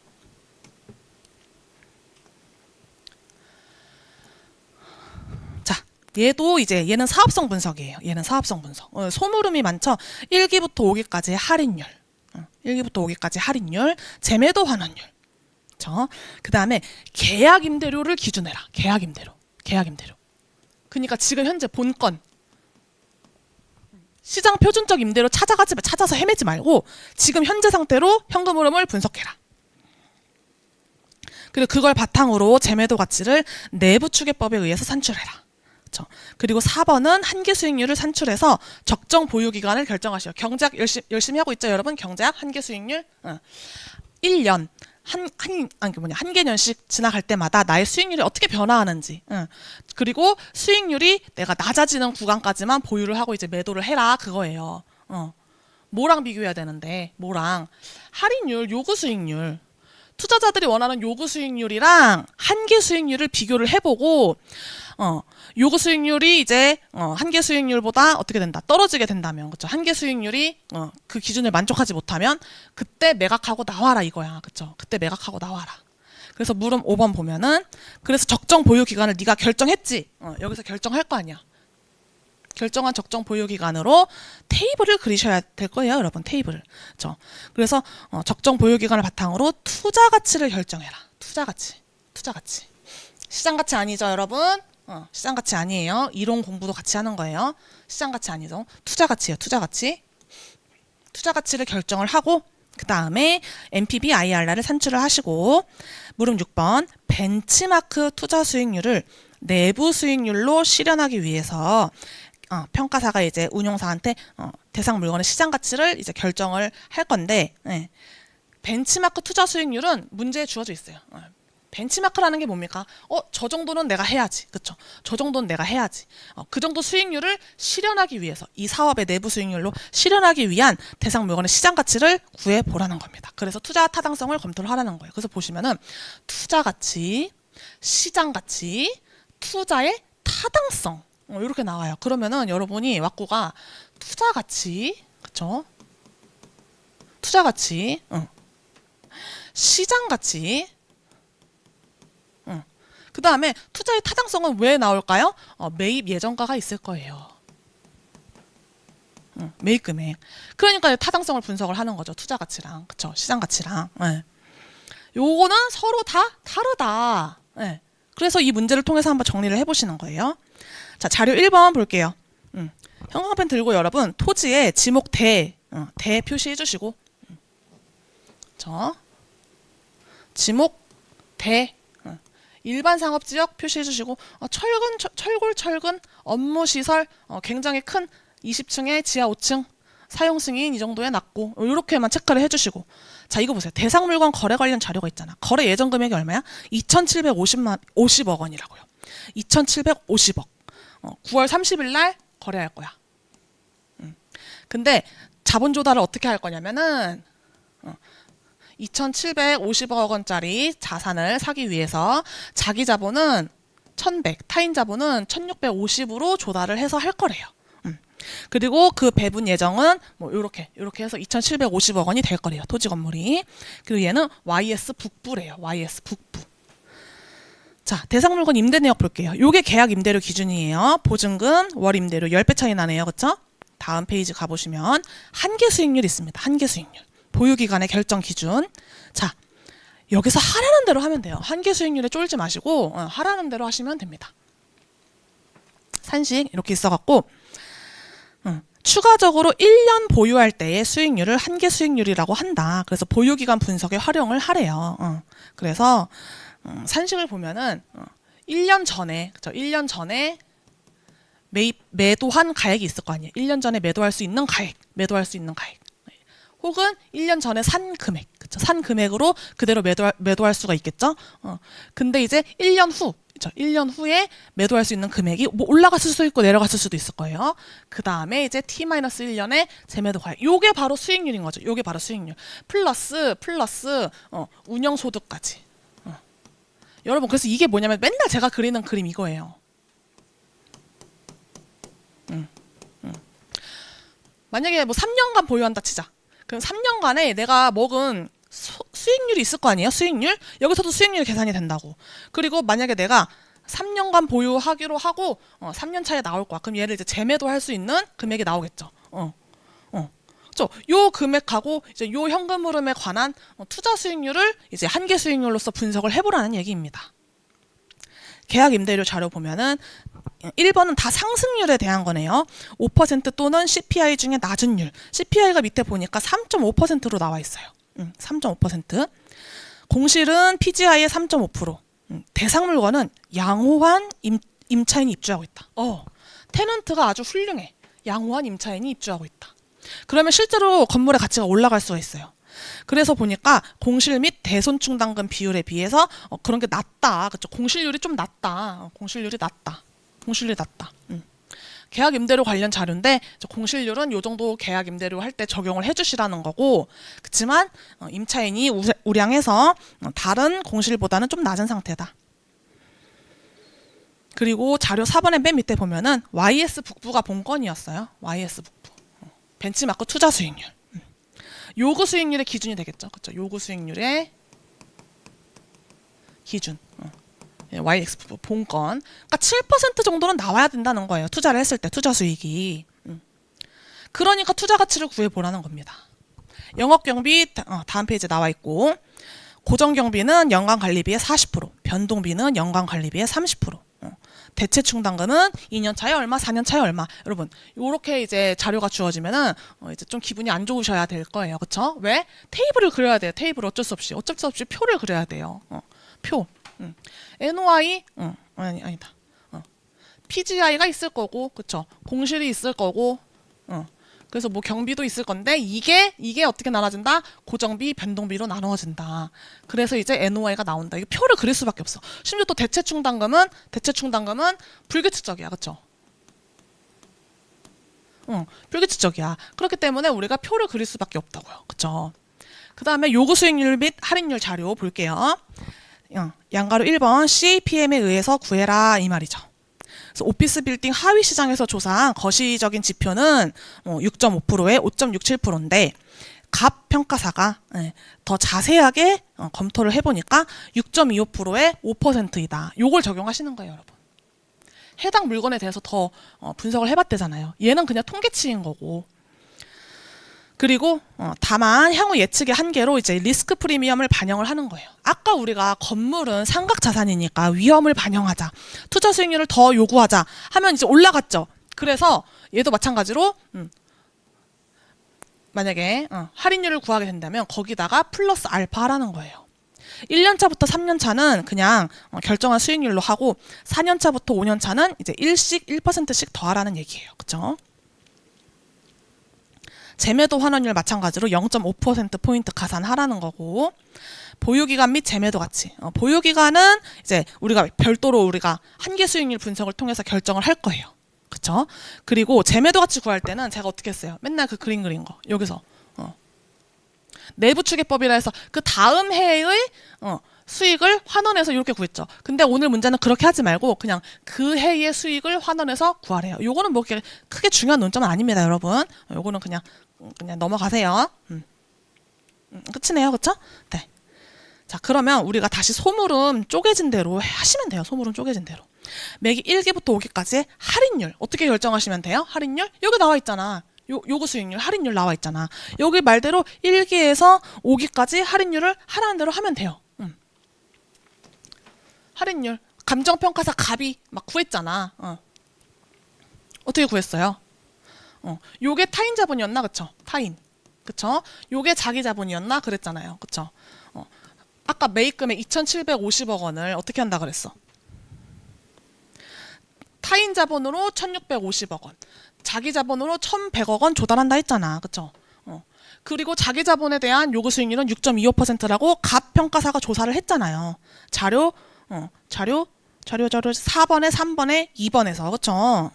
자, 얘는 사업성 분석이에요. 얘는 사업성 분석. 소물음이 많죠. 1기부터 5기까지의 할인율. 1기부터 5기까지 할인율, 재매도 환원율. 그 다음에 계약 임대료를 기준해라. 계약 임대료. 그러니까 지금 현재 본건 시장 표준적 임대료 찾아서 헤매지 말고 지금 현재 상태로 현금 흐름을 분석해라. 그리고 그걸 바탕으로 재매도 가치를 내부 추계법에 의해서 산출해라. 그렇죠? 그리고 4번은 한계 수익률을 산출해서 적정 보유 기간을 결정하시오. 경제학 열심히 하고 있죠, 여러분? 경제학 한계 수익률 1년 한 개년씩 지나갈 때마다 나의 수익률이 어떻게 변화하는지, 그리고 수익률이 내가 낮아지는 구간까지만 보유를 하고 이제 매도를 해라 그거예요. 뭐랑 비교해야 되는데, 할인율, 요구 수익률, 투자자들이 원하는 요구 수익률이랑 한계 수익률을 비교를 해보고, 요구 수익률이 이제 한계 수익률보다 어떻게 된다? 떨어지게 된다면, 그렇죠? 한계 수익률이 그 기준을 만족하지 못하면 그때 매각하고 나와라 이거야, 그렇죠? 그때 매각하고 나와라. 그래서 물음 5번 보면은 그래서 적정 보유 기간을 네가 결정했지. 여기서 결정할 거 아니야. 결정한 적정 보유 기간으로 테이블을 그리셔야 될 거예요, 여러분. 테이블을. 그렇죠? 그래서 적정 보유 기간을 바탕으로 투자 가치를 결정해라. 투자 가치. 시장 가치 아니죠, 여러분? 시장 가치 아니에요. 이론 공부도 같이 하는 거예요. 시장 가치 아니죠. 투자 가치예요, 투자 가치. 투자 가치를 결정을 하고 그 다음에 NPV IRR을 산출을 하시고 물음 6번 벤치마크 투자 수익률을 내부 수익률로 실현하기 위해서 평가사가 이제 운용사한테 대상 물건의 시장 가치를 이제 결정을 할 건데 벤치마크 투자 수익률은 문제에 주어져 있어요. 벤치마크라는 게 뭡니까? 저 정도는 내가 해야지. 그쵸? 저 정도는 내가 해야지. 그 정도 수익률을 실현하기 위해서 이 사업의 내부 수익률로 실현하기 위한 대상 물건의 시장 가치를 구해보라는 겁니다. 그래서 투자 타당성을 검토를 하라는 거예요. 그래서 보시면은 투자 가치, 시장 가치, 투자의 타당성 이렇게 나와요. 그러면은 여러분이 왁구가 투자 가치, 그쵸? 투자 가치, 시장 가치, 그 다음에 투자의 타당성은 왜 나올까요? 매입 예정가가 있을 거예요. 매입 금액. 그러니까 타당성을 분석을 하는 거죠. 투자 가치랑, 그쵸? 시장 가치랑. 요거는 서로 다 다르다. 그래서 이 문제를 통해서 한번 정리를 해보시는 거예요. 자, 자료 1번 볼게요. 형광펜 들고 여러분 토지에 지목 대 표시해 주시고 지목 대 일반 상업지역 표시해 주시고 철골 업무시설 굉장히 큰 20층에 지하 5층 사용 승인 이 정도에 낮고 이렇게만 체크를 해주시고 자 이거 보세요. 대상 물건 거래 관련 자료가 있잖아. 거래 예정 금액이 얼마야? 2,750억 원이라고요. 2,750억. 9월 30일 날 거래할 거야. 근데 자본 조달을 어떻게 할 거냐면은 2,750억 원짜리 자산을 사기 위해서 자기 자본은 1,100, 타인 자본은 1,650으로 조달을 해서 할 거래요. 그리고 그 배분 예정은 뭐 요렇게 해서 2,750억 원이 될 거래요. 토지 건물이. 그리고 얘는 YS 북부래요. YS 북부. 자, 대상 물건 임대 내역 볼게요. 요게 계약 임대료 기준이에요. 보증금, 월 임대료 10배 차이 나네요. 그쵸? 다음 페이지 가보시면 한계 수익률 있습니다. 한계 수익률. 보유기간의 결정 기준. 자, 여기서 하라는 대로 하면 돼요. 한계 수익률에 쫄지 마시고 하라는 대로 하시면 됩니다. 산식 이렇게 있어갖고 추가적으로 1년 보유할 때의 수익률을 한계 수익률이라고 한다. 그래서 보유기간 분석에 활용을 하래요. 그래서 산식을 보면은 1년 전에, 그쵸? 1년 전에 매도한 가액이 있을 거 아니에요. 1년 전에 매도할 수 있는 가액, 혹은 1년 전에 산 금액, 그쵸? 산 금액으로 그대로 매도할 수가 있겠죠. 근데 이제 1년 후, 그쵸? 1년 후에 매도할 수 있는 금액이 뭐 올라갔을 수도 있고 내려갔을 수도 있을 거예요. 그 다음에 이제 T-1년의 재매도 가액. 요게 바로 수익률인 거죠. 요게 바로 수익률. 플러스 운영소득까지. 여러분, 그래서 이게 뭐냐면 맨날 제가 그리는 그림 이거예요. 만약에 뭐 3년간 보유한다 치자. 그럼 3년간에 내가 먹은 수익률이 있을 거 아니에요? 수익률? 여기서도 수익률 계산이 된다고. 그리고 만약에 내가 3년간 보유하기로 하고 3년 차에 나올 거야. 그럼 얘를 이제 재매도 할 수 있는 금액이 나오겠죠. 그렇죠? 요 금액하고 이제 요 현금 흐름에 관한 투자 수익률을 이제 한계 수익률로서 분석을 해보라는 얘기입니다. 계약 임대료 자료 보면은 1번은 다 상승률에 대한 거네요. 5% 또는 CPI 중에 낮은 율. CPI가 밑에 보니까 3.5%로 나와 있어요. 3.5%. 공실은 PGI의 3.5%. 대상 물건은 양호한 임차인이 입주하고 있다. 테넌트가 아주 훌륭해. 양호한 임차인이 입주하고 있다. 그러면 실제로 건물의 가치가 올라갈 수가 있어요. 그래서 보니까 공실 및 대손충당금 비율에 비해서 그런 게 낮다. 그쵸? 공실률이 좀 낮다. 공실률이 낮다. 계약 임대료 관련 자료인데 공실률은 요 정도 계약 임대료 할 때 적용을 해주시라는 거고, 그렇지만 임차인이 우량해서 다른 공실보다는 좀 낮은 상태다. 그리고 자료 4번의 맨 밑에 보면은 YS 북부가 본건이었어요. YS 북부. 벤치마크 투자 수익률. 요구 수익률의 기준이 되겠죠. 그렇죠? 요구 수익률의 기준. YXF 본건. 그러니까 7% 정도는 나와야 된다는 거예요. 투자를 했을 때 투자 수익이. 그러니까 투자 가치를 구해보라는 겁니다. 영업경비 다음 페이지에 나와 있고, 고정경비는 연간 관리비의 40%, 변동비는 연간 관리비의 30%. 대체 충당금은 2년 차에 얼마, 4년 차에 얼마. 여러분, 요렇게 이제 자료가 주어지면은 이제 좀 기분이 안 좋으셔야 될 거예요. 그쵸? 왜? 테이블을 그려야 돼요. 테이블 어쩔 수 없이 표를 그려야 돼요. 표. NOI 아니다. PGI가 있을 거고, 그쵸? 공실이 있을 거고, 그래서 뭐 경비도 있을 건데 이게 어떻게 나눠진다? 고정비, 변동비로 나누어진다. 그래서 이제 NOI가 나온다. 이게 표를 그릴 수밖에 없어. 심지어 또 대체 충당금은 불규칙적이야, 그렇죠? 불규칙적이야. 그렇기 때문에 우리가 표를 그릴 수밖에 없다고요, 그렇죠? 그 다음에 요구 수익률 및 할인율 자료 볼게요. 양가로 1번 CAPM에 의해서 구해라 이 말이죠. 그래서 오피스 빌딩 하위 시장에서 조사한 거시적인 지표는 6.5%에 5.67%인데 갑 평가사가 더 자세하게 검토를 해보니까 6.25%에 5%이다. 요걸 적용하시는 거예요, 여러분. 해당 물건에 대해서 더 분석을 해봤대잖아요. 얘는 그냥 통계치인 거고. 그리고 다만 향후 예측의 한계로 이제 리스크 프리미엄을 반영을 하는 거예요. 아까 우리가 건물은 삼각 자산이니까 위험을 반영하자, 투자 수익률을 더 요구하자 하면 이제 올라갔죠. 그래서 얘도 마찬가지로 만약에 할인율을 구하게 된다면 거기다가 플러스 알파 하라는 거예요. 1년 차부터 3년 차는 그냥 결정한 수익률로 하고 4년 차부터 5년 차는 이제 1%씩 더하라는 얘기예요. 그렇죠? 재매도 환원율 마찬가지로 0.5%포인트 가산하라는 거고, 보유기간 및 재매도 가치. 보유기간은 이제 우리가 별도로 우리가 한계 수익률 분석을 통해서 결정을 할 거예요. 그쵸? 그리고 재매도 가치 구할 때는 제가 어떻게 했어요? 맨날 그 그림 그린 거. 여기서. 내부 추계법이라 해서 그 다음 해의 수익을 환원해서 이렇게 구했죠. 근데 오늘 문제는 그렇게 하지 말고 그냥 그 해의 수익을 환원해서 구하래요. 요거는 뭐 크게 중요한 논점은 아닙니다, 여러분. 요거는 그냥 넘어가세요. 끝이네요, 그쵸? 네. 자, 그러면 우리가 다시 소물음 쪼개진 대로 하시면 돼요. 소물음 쪼개진 대로. 매기 1기부터 5기까지의 할인율 어떻게 결정하시면 돼요? 할인율? 여기 나와 있잖아. 요구 수익률, 할인율 나와 있잖아. 여기 말대로 1기에서 5기까지 할인율을 하라는 대로 하면 돼요. 할인율. 감정평가사 갑이 막 구했잖아. 어떻게 구했어요? 요게 타인 자본이었나? 그쵸? 타인. 그쵸? 요게 자기 자본이었나? 그랬잖아요. 그쵸? 아까 매입금액 2,750억 원을 어떻게 한다 그랬어? 타인 자본으로 1,650억 원. 자기 자본으로 1,100억 원 조달한다 했잖아. 그쵸? 그리고 자기 자본에 대한 요구 수익률은 6.25%라고 갑 평가사가 조사를 했잖아요. 자료 4번에 3번에 2번에서 그쵸?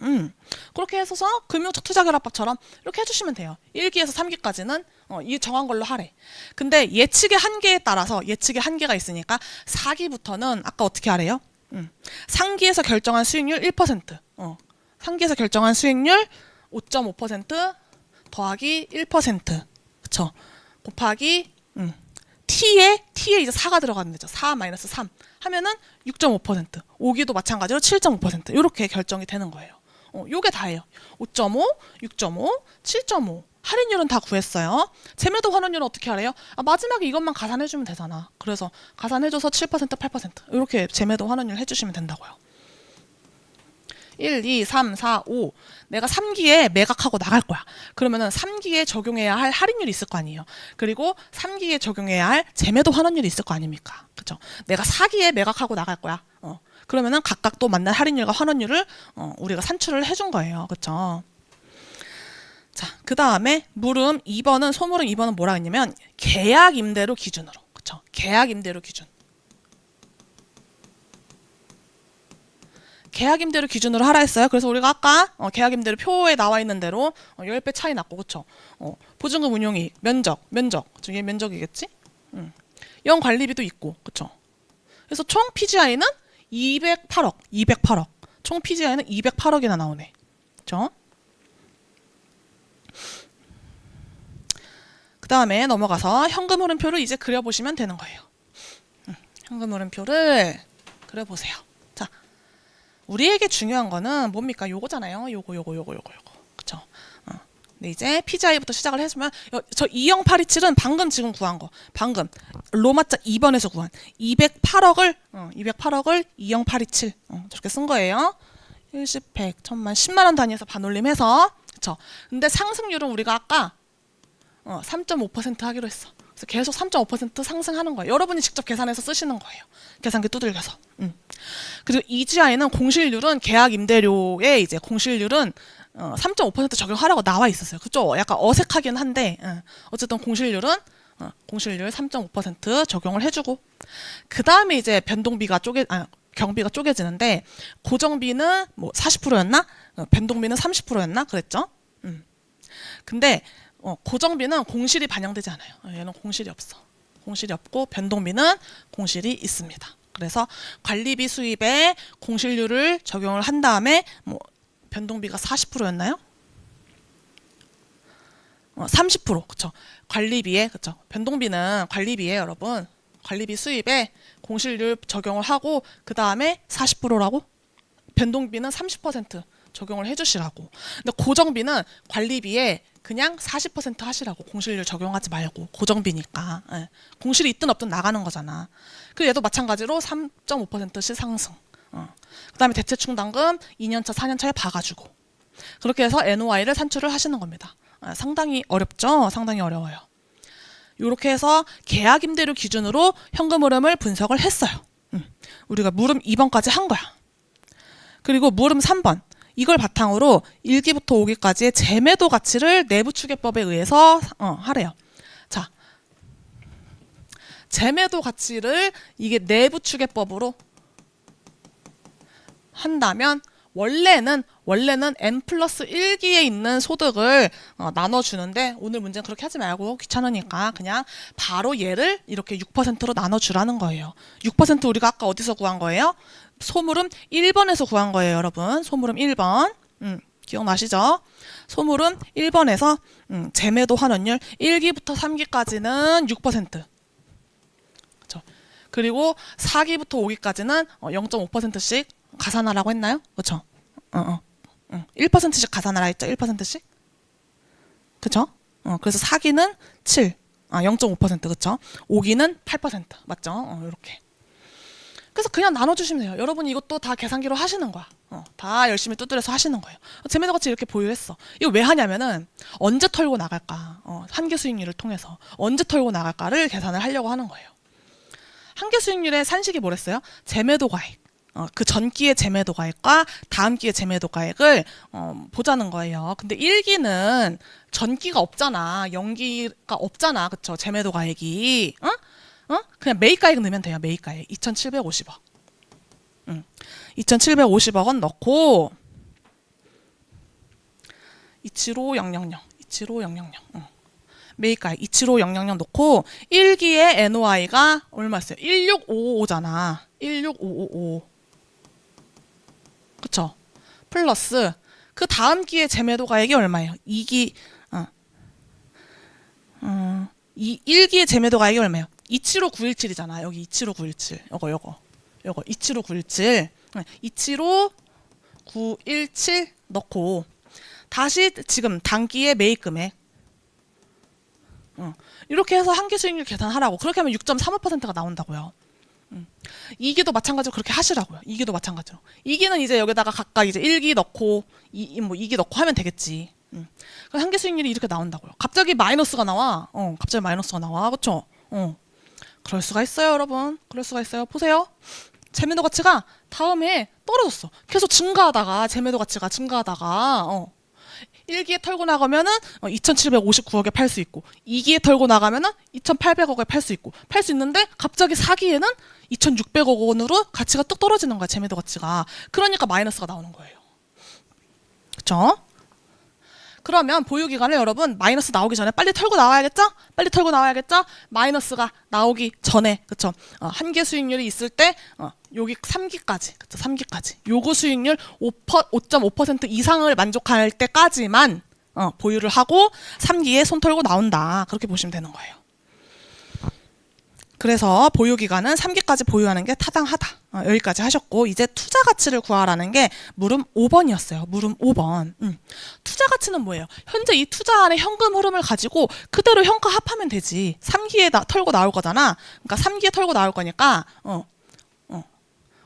그렇게 해서 금융적 투자결합법처럼 이렇게 해주시면 돼요. 1기에서 3기까지는 이 정한 걸로 하래. 근데 예측의 한계에 따라서 예측의 한계가 있으니까 4기부터는 아까 어떻게 하래요? 상기에서 결정한 수익률 1%. 상기에서 결정한 수익률 5.5% 더하기 1%. 그쵸? 곱하기 T에 이제 4가 들어가는 거죠. 4 마이너스 3 하면은 6.5%. 5기도 마찬가지로 7.5%. 이렇게 결정이 되는 거예요. 요게 다예요. 5.5, 6.5, 7.5. 할인율은 다 구했어요. 재매도 환원율은 어떻게 하래요? 마지막에 이것만 가산해주면 되잖아. 그래서 가산해줘서 7%, 8%. 이렇게 재매도 환원율 해주시면 된다고요. 1, 2, 3, 4, 5. 내가 3기에 매각하고 나갈 거야. 그러면은 3기에 적용해야 할 할인율이 있을 거 아니에요. 그리고 3기에 적용해야 할 재매도 환원율이 있을 거 아닙니까? 그죠? 내가 4기에 매각하고 나갈 거야. 그러면은 각각 또 맞는 할인율과 환원율을 우리가 산출을 해준 거예요. 그쵸? 자, 그 다음에 물음 2번은 소물음 2번은 뭐라 했냐면 계약 임대료 기준으로. 그쵸? 계약 임대료 기준. 계약임대료 기준으로 하라 했어요. 그래서 우리가 아까 계약임대료 표에 나와 있는 대로 10배 차이 났고, 그쵸? 보증금 운용이익, 면적, 그쵸? 얘 면적이겠지? 영관리비도 있고, 그쵸? 그래서 총 PGI는 208억. 총 PGI는 208억이나 나오네. 그쵸? 그 다음에 넘어가서 현금 흐름표를 이제 그려보시면 되는 거예요. 현금 흐름표를 그려보세요. 우리에게 중요한 거는 뭡니까? 요거잖아요. 요거. 그쵸? 근데 이제 PGI부터 시작을 해주면 저 20827은 방금 지금 구한 거. 방금 로마자 2번에서 구한 208억을 20827 저렇게 쓴 거예요. 10, 100, 1000만, 10만 원 단위에서 반올림해서. 그쵸? 근데 상승률은 우리가 아까 3.5% 하기로 했어. 그래서 계속 3.5% 상승하는 거예요. 여러분이 직접 계산해서 쓰시는 거예요. 계산기 두들겨서. 그리고 EGI는 공실률은 계약 임대료에 이제 공실률은 3.5% 적용하라고 나와 있었어요. 그죠? 약간 어색하긴 한데 어쨌든 공실률 3.5% 적용을 해주고 그 다음에 이제 경비가 쪼개지는데 고정비는 뭐 40%였나? 변동비는 30%였나? 그랬죠? 근데 고정비는 공실이 반영되지 않아요. 얘는 공실이 없어. 공실이 없고 변동비는 공실이 있습니다. 그래서 관리비 수입에 공실률을 적용을 한 다음에 뭐 변동비가 40%였나요? 30% 그쵸? 관리비에 그쵸? 변동비는 관리비에 여러분 관리비 수입에 공실률 적용을 하고 그 다음에 40%라고 변동비는 30% 적용을 해주시라고. 근데 고정비는 관리비에 그냥 40% 하시라고. 공실률 적용하지 말고 고정비니까. 공실이 있든 없든 나가는 거잖아. 그리고 얘도 마찬가지로 3.5%씩 상승. 그 다음에 대체충당금 2년차 4년차에 봐가지고 그렇게 해서 NOI를 산출을 하시는 겁니다. 상당히 어렵죠? 상당히 어려워요. 이렇게 해서 계약임대료 기준으로 현금 흐름을 분석을 했어요. 우리가 물음 2번까지 한 거야. 그리고 물음 3번 이걸 바탕으로 1기부터 5기까지의 재매도 가치를 내부추계법에 의해서 하래요. 자, 재매도 가치를 이게 내부추계법으로 한다면 원래는 n 플러스 1기에 있는 소득을 나눠주는데 오늘 문제는 그렇게 하지 말고 귀찮으니까 그냥 바로 얘를 이렇게 6%로 나눠주라는 거예요. 6% 우리가 아까 어디서 구한 거예요? 소물음 1번에서 구한 거예요, 여러분. 소물음 1번. 기억나시죠? 소물음 1번에서 재매도 환원율 1기부터 3기까지는 6%. 그렇죠? 그리고 4기부터 5기까지는 0.5%씩 가산하라고 했나요? 그렇죠? 1%씩 가산하라 했죠? 1%씩? 그쵸? 그래서 4기는 7, 0.5% 그쵸? 5기는 8% 맞죠? 이렇게. 그래서 그냥 나눠주시면 돼요. 여러분이 이것도 다 계산기로 하시는 거야. 다 열심히 두드려서 하시는 거예요. 재매도 같이 이렇게 보유했어. 이거 왜 하냐면은 언제 털고 나갈까? 한계 수익률을 통해서 언제 털고 나갈까를 계산을 하려고 하는 거예요. 한계 수익률의 산식이 뭐랬어요? 재매도 가액. 그 전기의 재매도 가액과 다음 기의 재매도 가액을 보자는 거예요. 근데 1기는 전기가 없잖아. 연기가 없잖아. 그쵸? 재매도 가액이. 그냥 매입 가액 넣으면 돼요. 매입 가액. 2,750억. 2,750억 원 넣고 275,000. 매입 가액 275,000 넣고 1기의 NOI가 얼마였어요? 16,555잖아. 16,555. 그쵸? 플러스 그 다음 기의 재매도 가액이 얼마예요? 2기 1기의 재매도 가액이 얼마예요? 275,917이잖아. 여기 275,917. 요거 275,917. 275,917 넣고 다시 지금 단기의 매입 금액 이렇게 해서 한계 수익률 계산하라고. 그렇게 하면 6.35%가 나온다고요. 2기도 마찬가지로 그렇게 하시라고요. 2기도 마찬가지로. 2기는 이제 여기다가 각각 이제 1기 넣고 2기 넣고 하면 되겠지. 그럼 한계 수익률이 이렇게 나온다고요. 갑자기 마이너스가 나와. 갑자기 마이너스가 나와. 그렇죠? 그럴 수가 있어요, 여러분. 그럴 수가 있어요. 보세요. 재매도 가치가 다음에 떨어졌어. 계속 증가하다가 재매도 가치가 증가하다가 1기에 털고 나가면은 2,759억에 팔 수 있고 2기에 털고 나가면은 2,800억에 팔 수 있고 팔 수 있는데 갑자기 4기에는 2,600억 원으로 가치가 뚝 떨어지는 거야. 재매도 가치가. 그러니까 마이너스가 나오는 거예요. 그렇죠? 그러면 보유기간을 여러분 마이너스 나오기 전에 빨리 털고 나와야겠죠? 빨리 털고 나와야겠죠? 마이너스가 나오기 전에 그쵸? 한계 수익률이 있을 때 여기 3기까지 그쵸? 3기까지 요거 수익률 5.5% 이상을 만족할 때까지만 보유를 하고 3기에 손 털고 나온다. 그렇게 보시면 되는 거예요. 그래서 보유기간은 3기까지 보유하는 게 타당하다. 여기까지 하셨고 이제 투자 가치를 구하라는 게 물음 5번이었어요. 물음 5번. 투자 가치는 뭐예요? 현재 이 투자안의 현금 흐름을 가지고 그대로 현가 합하면 되지. 3기에 털고 나올 거잖아. 그러니까 3기에 털고 나올 거니까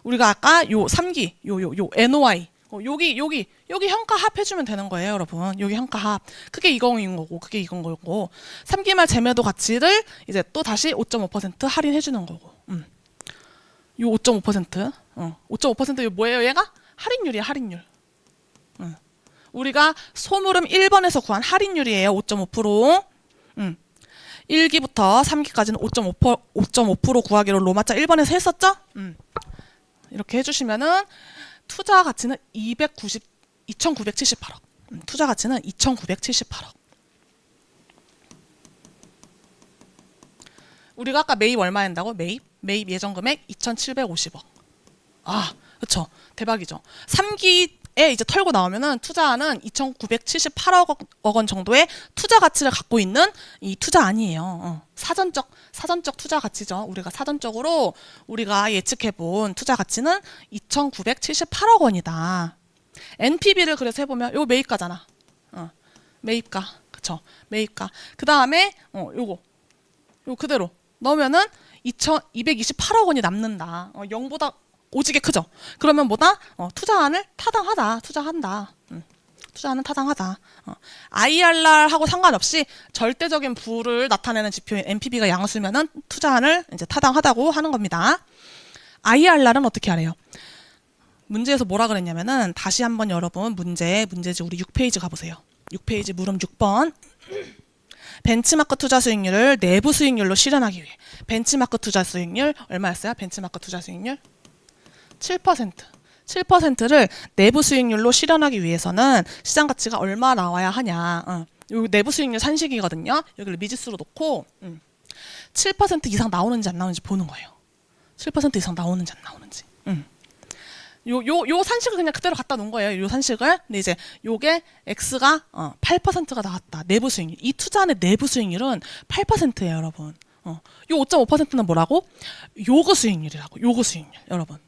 우리가 아까 요 3기 요 NOI 여기 현가 합해주면 되는 거예요, 여러분. 여기 현가 합. 그게 20인 거고, 그게 이건 거고. 3기 말 재매도 가치를 이제 또 다시 5.5% 할인해주는 거고. 요 5.5%. 5.5% 뭐예요, 얘가? 할인율이야, 할인율. 우리가 소물음 1번에서 구한 할인율이에요, 5.5%. 1기부터 3기까지는 5.5% 구하기로 로마자 1번에서 했었죠? 이렇게 해주시면은 투자 가치는 2,978억. 투자 가치는 2,978억. 우리가 아까 매입 얼마 한다고? 매입 예정 금액 2,750억. 아, 그렇죠. 대박이죠. 3기에 이제 털고 나오면은 투자는 2,978억 원 정도의 투자 가치를 갖고 있는 이 투자안이에요. 사전적 투자 가치죠. 우리가 사전적으로 우리가 예측해 본 투자 가치는 2,978억 원이다. NPV를 그래서 해보면 요 매입가잖아. 매입가. 그쵸. 매입가. 그 다음에 요거 그대로 넣으면은 228억 원이 남는다. 0보다 오지게 크죠. 그러면 뭐다? 투자안을 타당하다. 투자한다. 투자는 타당하다. IRR하고 상관없이 절대적인 부를 나타내는 지표인 NPV가 양수면은 투자안을 이제 타당하다고 하는 겁니다. IRR은 어떻게 하래요? 문제에서 뭐라 그랬냐면은 다시 한번 여러분 문제지 우리 6페이지 가보세요. 6페이지 물음 6번. 벤치마크 투자 수익률을 내부 수익률로 실현하기 위해 벤치마크 투자 수익률 얼마였어요? 벤치마크 투자 수익률 7%. 7%를 내부 수익률로 실현하기 위해서는 시장 가치가 얼마 나와야 하냐. 요 내부 수익률 산식이거든요. 여기를 미지수로 놓고 7% 이상 나오는지 안 나오는지 보는 거예요. 7% 이상 나오는지 안 나오는지. 요 산식을 그냥 그대로 갖다 놓은 거예요. 요 산식을. 근데 이제 요게 X가 8%가 나왔다. 내부 수익률. 이 투자안의 내부 수익률은 8%예요, 여러분. 요 5.5%는 뭐라고? 요구 수익률이라고. 요구 수익률, 여러분.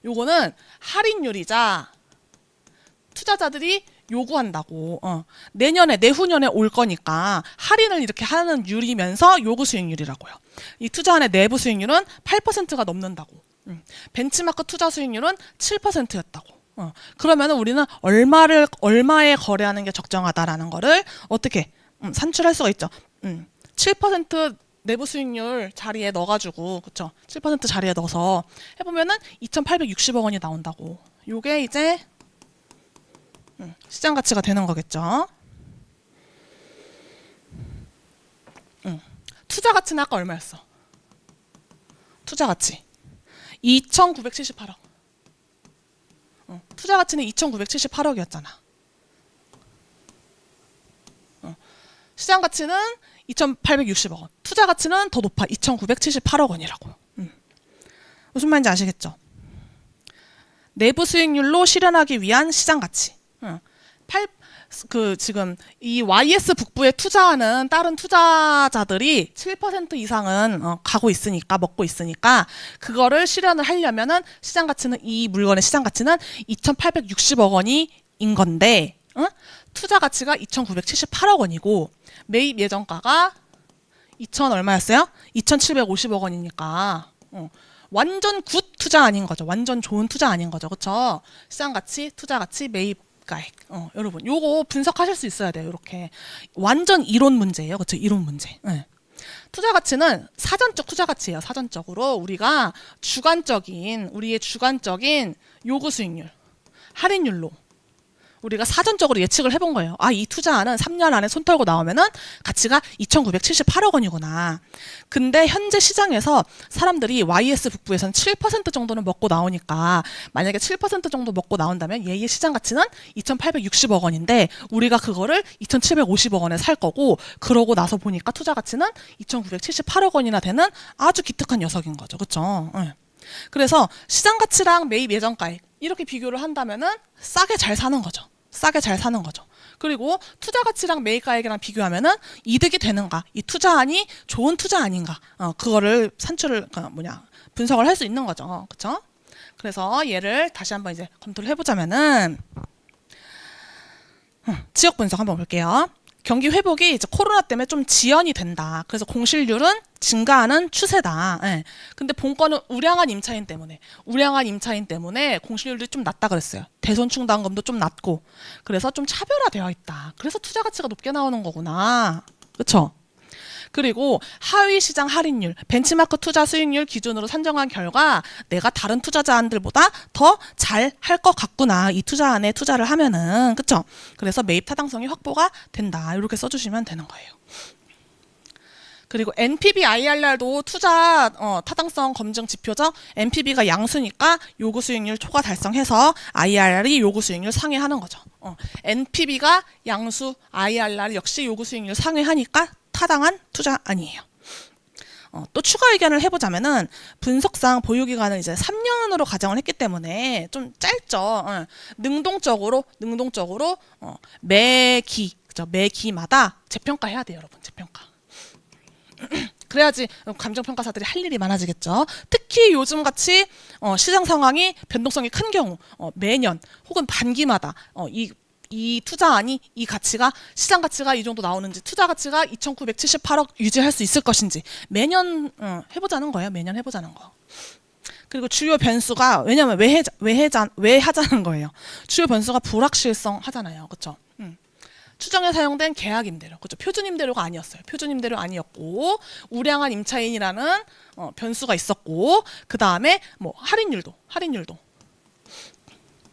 요거는 할인율이자 투자자들이 요구한다고. 내년에 내후년에 올 거니까 할인을 이렇게 하는 율이면서 요구 수익률이라고요. 이 투자안의 내부 수익률은 8%가 넘는다고. 벤치마크 투자 수익률은 7%였다고. 그러면 우리는 얼마에 거래하는 게 적정하다라는 거를 어떻게 산출할 수가 있죠. 7% 내부 수익률 자리에 넣어가지고, 그쵸? 7% 자리에 넣어서 해보면은 2,860억 원이 나온다고. 요게 이제 시장 가치가 되는 거겠죠. 투자 가치는 아까 얼마였어? 투자 가치 2,978억. 투자 가치는 2,978억이었잖아. 시장 가치는 2,860억 원. 투자 가치는 더 높아. 2,978억 원이라고. 무슨 말인지 아시겠죠? 내부 수익률로 실현하기 위한 시장 가치. 지금 이 YS 북부에 투자하는 다른 투자자들이 7% 이상은 가고 있으니까, 먹고 있으니까 그거를 실현을 하려면은 시장 가치는, 이 물건의 시장 가치는 2,860억 원인 건데, 투자 가치가 2,978억 원이고 매입 예정가가 2,000 얼마였어요? 2,750억 원이니까 완전 굿 투자 아닌 거죠. 완전 좋은 투자 아닌 거죠. 그렇죠? 시장 가치, 투자 가치, 매입 가액. 여러분, 요거 분석하실 수 있어야 돼요. 이렇게 완전 이론 문제예요. 그렇죠? 이론 문제. 네. 투자 가치는 사전적 투자 가치예요. 사전적으로 우리가 우리의 주관적인 요구 수익률, 할인율로 우리가 사전적으로 예측을 해본 거예요. 아, 이 투자안은 3년 안에 손 털고 나오면은 가치가 2,978억 원이구나. 근데 현재 시장에서 사람들이 YS 북부에서는 7% 정도는 먹고 나오니까, 만약에 7% 정도 먹고 나온다면 얘의 시장 가치는 2,860억 원인데 우리가 그거를 2,750억 원에 살 거고, 그러고 나서 보니까 투자 가치는 2,978억 원이나 되는 아주 기특한 녀석인 거죠. 그렇죠? 네. 그래서 시장 가치랑 매입 예정가액 이렇게 비교를 한다면은 싸게 잘 사는 거죠. 싸게 잘 사는 거죠. 그리고 투자 가치랑 매입가액이랑 비교하면은 이득이 되는가, 이 투자안이 좋은 투자 아닌가, 그거를 분석을 할 수 있는 거죠. 그렇죠? 그래서 얘를 다시 한번 이제 검토를 해보자면은 지역 분석 한번 볼게요. 경기 회복이 이제 코로나 때문에 좀 지연이 된다. 그래서 공실률은 증가하는 추세다. 예. 근데 본건은 우량한 임차인 때문에 공실률이 좀 낮다 그랬어요. 대손충당금도 좀 낮고. 그래서 좀 차별화되어 있다. 그래서 투자 가치가 높게 나오는 거구나. 그렇죠? 그리고 하위 시장 할인율, 벤치마크 투자 수익률 기준으로 산정한 결과 내가 다른 투자자들보다 더 잘 할 것 같구나. 이 투자안에 투자를 하면은. 그쵸? 그래서 매입 타당성이 확보가 된다. 이렇게 써주시면 되는 거예요. 그리고 NPV, IRR도 투자 타당성 검증 지표죠. NPV가 양수니까 요구 수익률 초과 달성해서 IRR이 요구 수익률 상회하는 거죠. NPV가 양수, IRR 역시 요구 수익률 상회하니까 타당한 투자 아니에요. 또 추가 의견을 해보자면은 분석상 보유기간을 이제 3년으로 가정을 했기 때문에 좀 짧죠. 능동적으로 매기마다 재평가해야 돼요, 여러분. 재평가. 그래야지 감정평가사들이 할 일이 많아지겠죠. 특히 요즘같이 시장 상황이 변동성이 큰 경우 매년 혹은 반기마다 이 투자안이 이 가치가 시장 가치가 이 정도 나오는지 투자 가치가 2,978억 유지할 수 있을 것인지 매년 해보자는 거예요. 매년 해보자는 거. 그리고 주요 변수가 왜냐면 왜 하자는 거예요. 주요 변수가 불확실성 하잖아요. 그렇죠? 추정에 사용된 계약 임대료, 그렇죠? 표준 임대료가 아니었어요. 표준 임대료 아니었고 우량한 임차인이라는 변수가 있었고 그 다음에 뭐 할인율도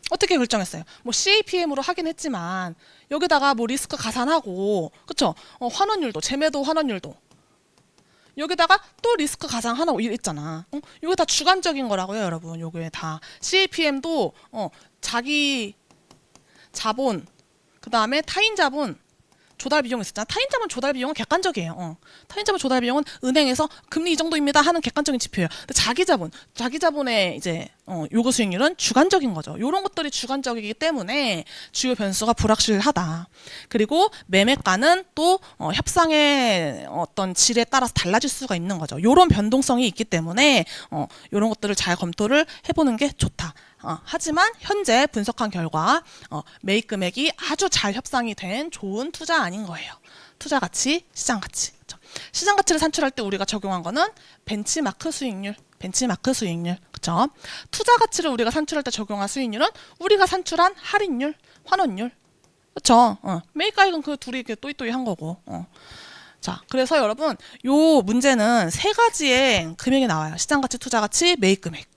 어떻게 결정했어요? 뭐 CAPM으로 하긴 했지만 여기다가 뭐 리스크 가산하고 그쵸? 환원율도 재매도 환원율도 여기다가 또 리스크 가산하고 있잖아. 이거 다 주관적인 거라고요, 여러분. 요게 다 CAPM도 자기 자본 그 다음에 타인 자본 조달 비용 있었잖아. 타인 자본 조달 비용은 객관적이에요. 타인 자본 조달 비용은 은행에서 금리 이 정도입니다 하는 객관적인 지표예요. 근데 자기 자본의 이제 요구 수익률은 주관적인 거죠. 이런 것들이 주관적이기 때문에 주요 변수가 불확실하다. 그리고 매매가는 또 협상의 어떤 질에 따라서 달라질 수가 있는 거죠. 이런 변동성이 있기 때문에 이런 것들을 잘 검토를 해보는 게 좋다. 하지만 현재 분석한 결과 매입 금액이 아주 잘 협상이 된 좋은 투자 아닌 거예요. 투자 가치, 시장 가치. 그렇죠? 시장 가치를 산출할 때 우리가 적용한 거는 벤치마크 수익률. 그렇죠? 투자 가치를 우리가 산출할 때 적용한 수익률은 우리가 산출한 할인율, 환원율. 그렇죠? 매입가액은 그 둘이 이렇게 또이또이한 거고. 자, 그래서 여러분 요 문제는 세 가지의 금액이 나와요. 시장 가치, 투자 가치, 매입 금액.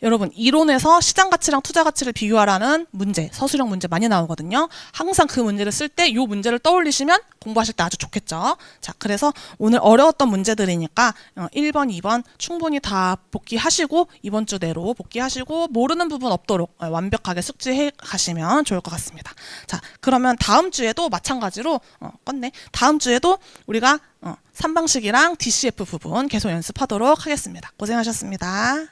여러분 이론에서 시장 가치랑 투자 가치를 비교하라는 문제, 서술형 문제 많이 나오거든요. 항상 그 문제를 쓸 때 이 문제를 떠올리시면 공부하실 때 아주 좋겠죠. 자, 그래서 오늘 어려웠던 문제들이니까 1번, 2번 충분히 다 복기하시고 이번 주 내로 복기하시고 모르는 부분 없도록 완벽하게 숙지해 가시면 좋을 것 같습니다. 자, 그러면 다음 주에도 마찬가지로 다음 주에도 우리가 3방식이랑 DCF 부분 계속 연습하도록 하겠습니다. 고생하셨습니다.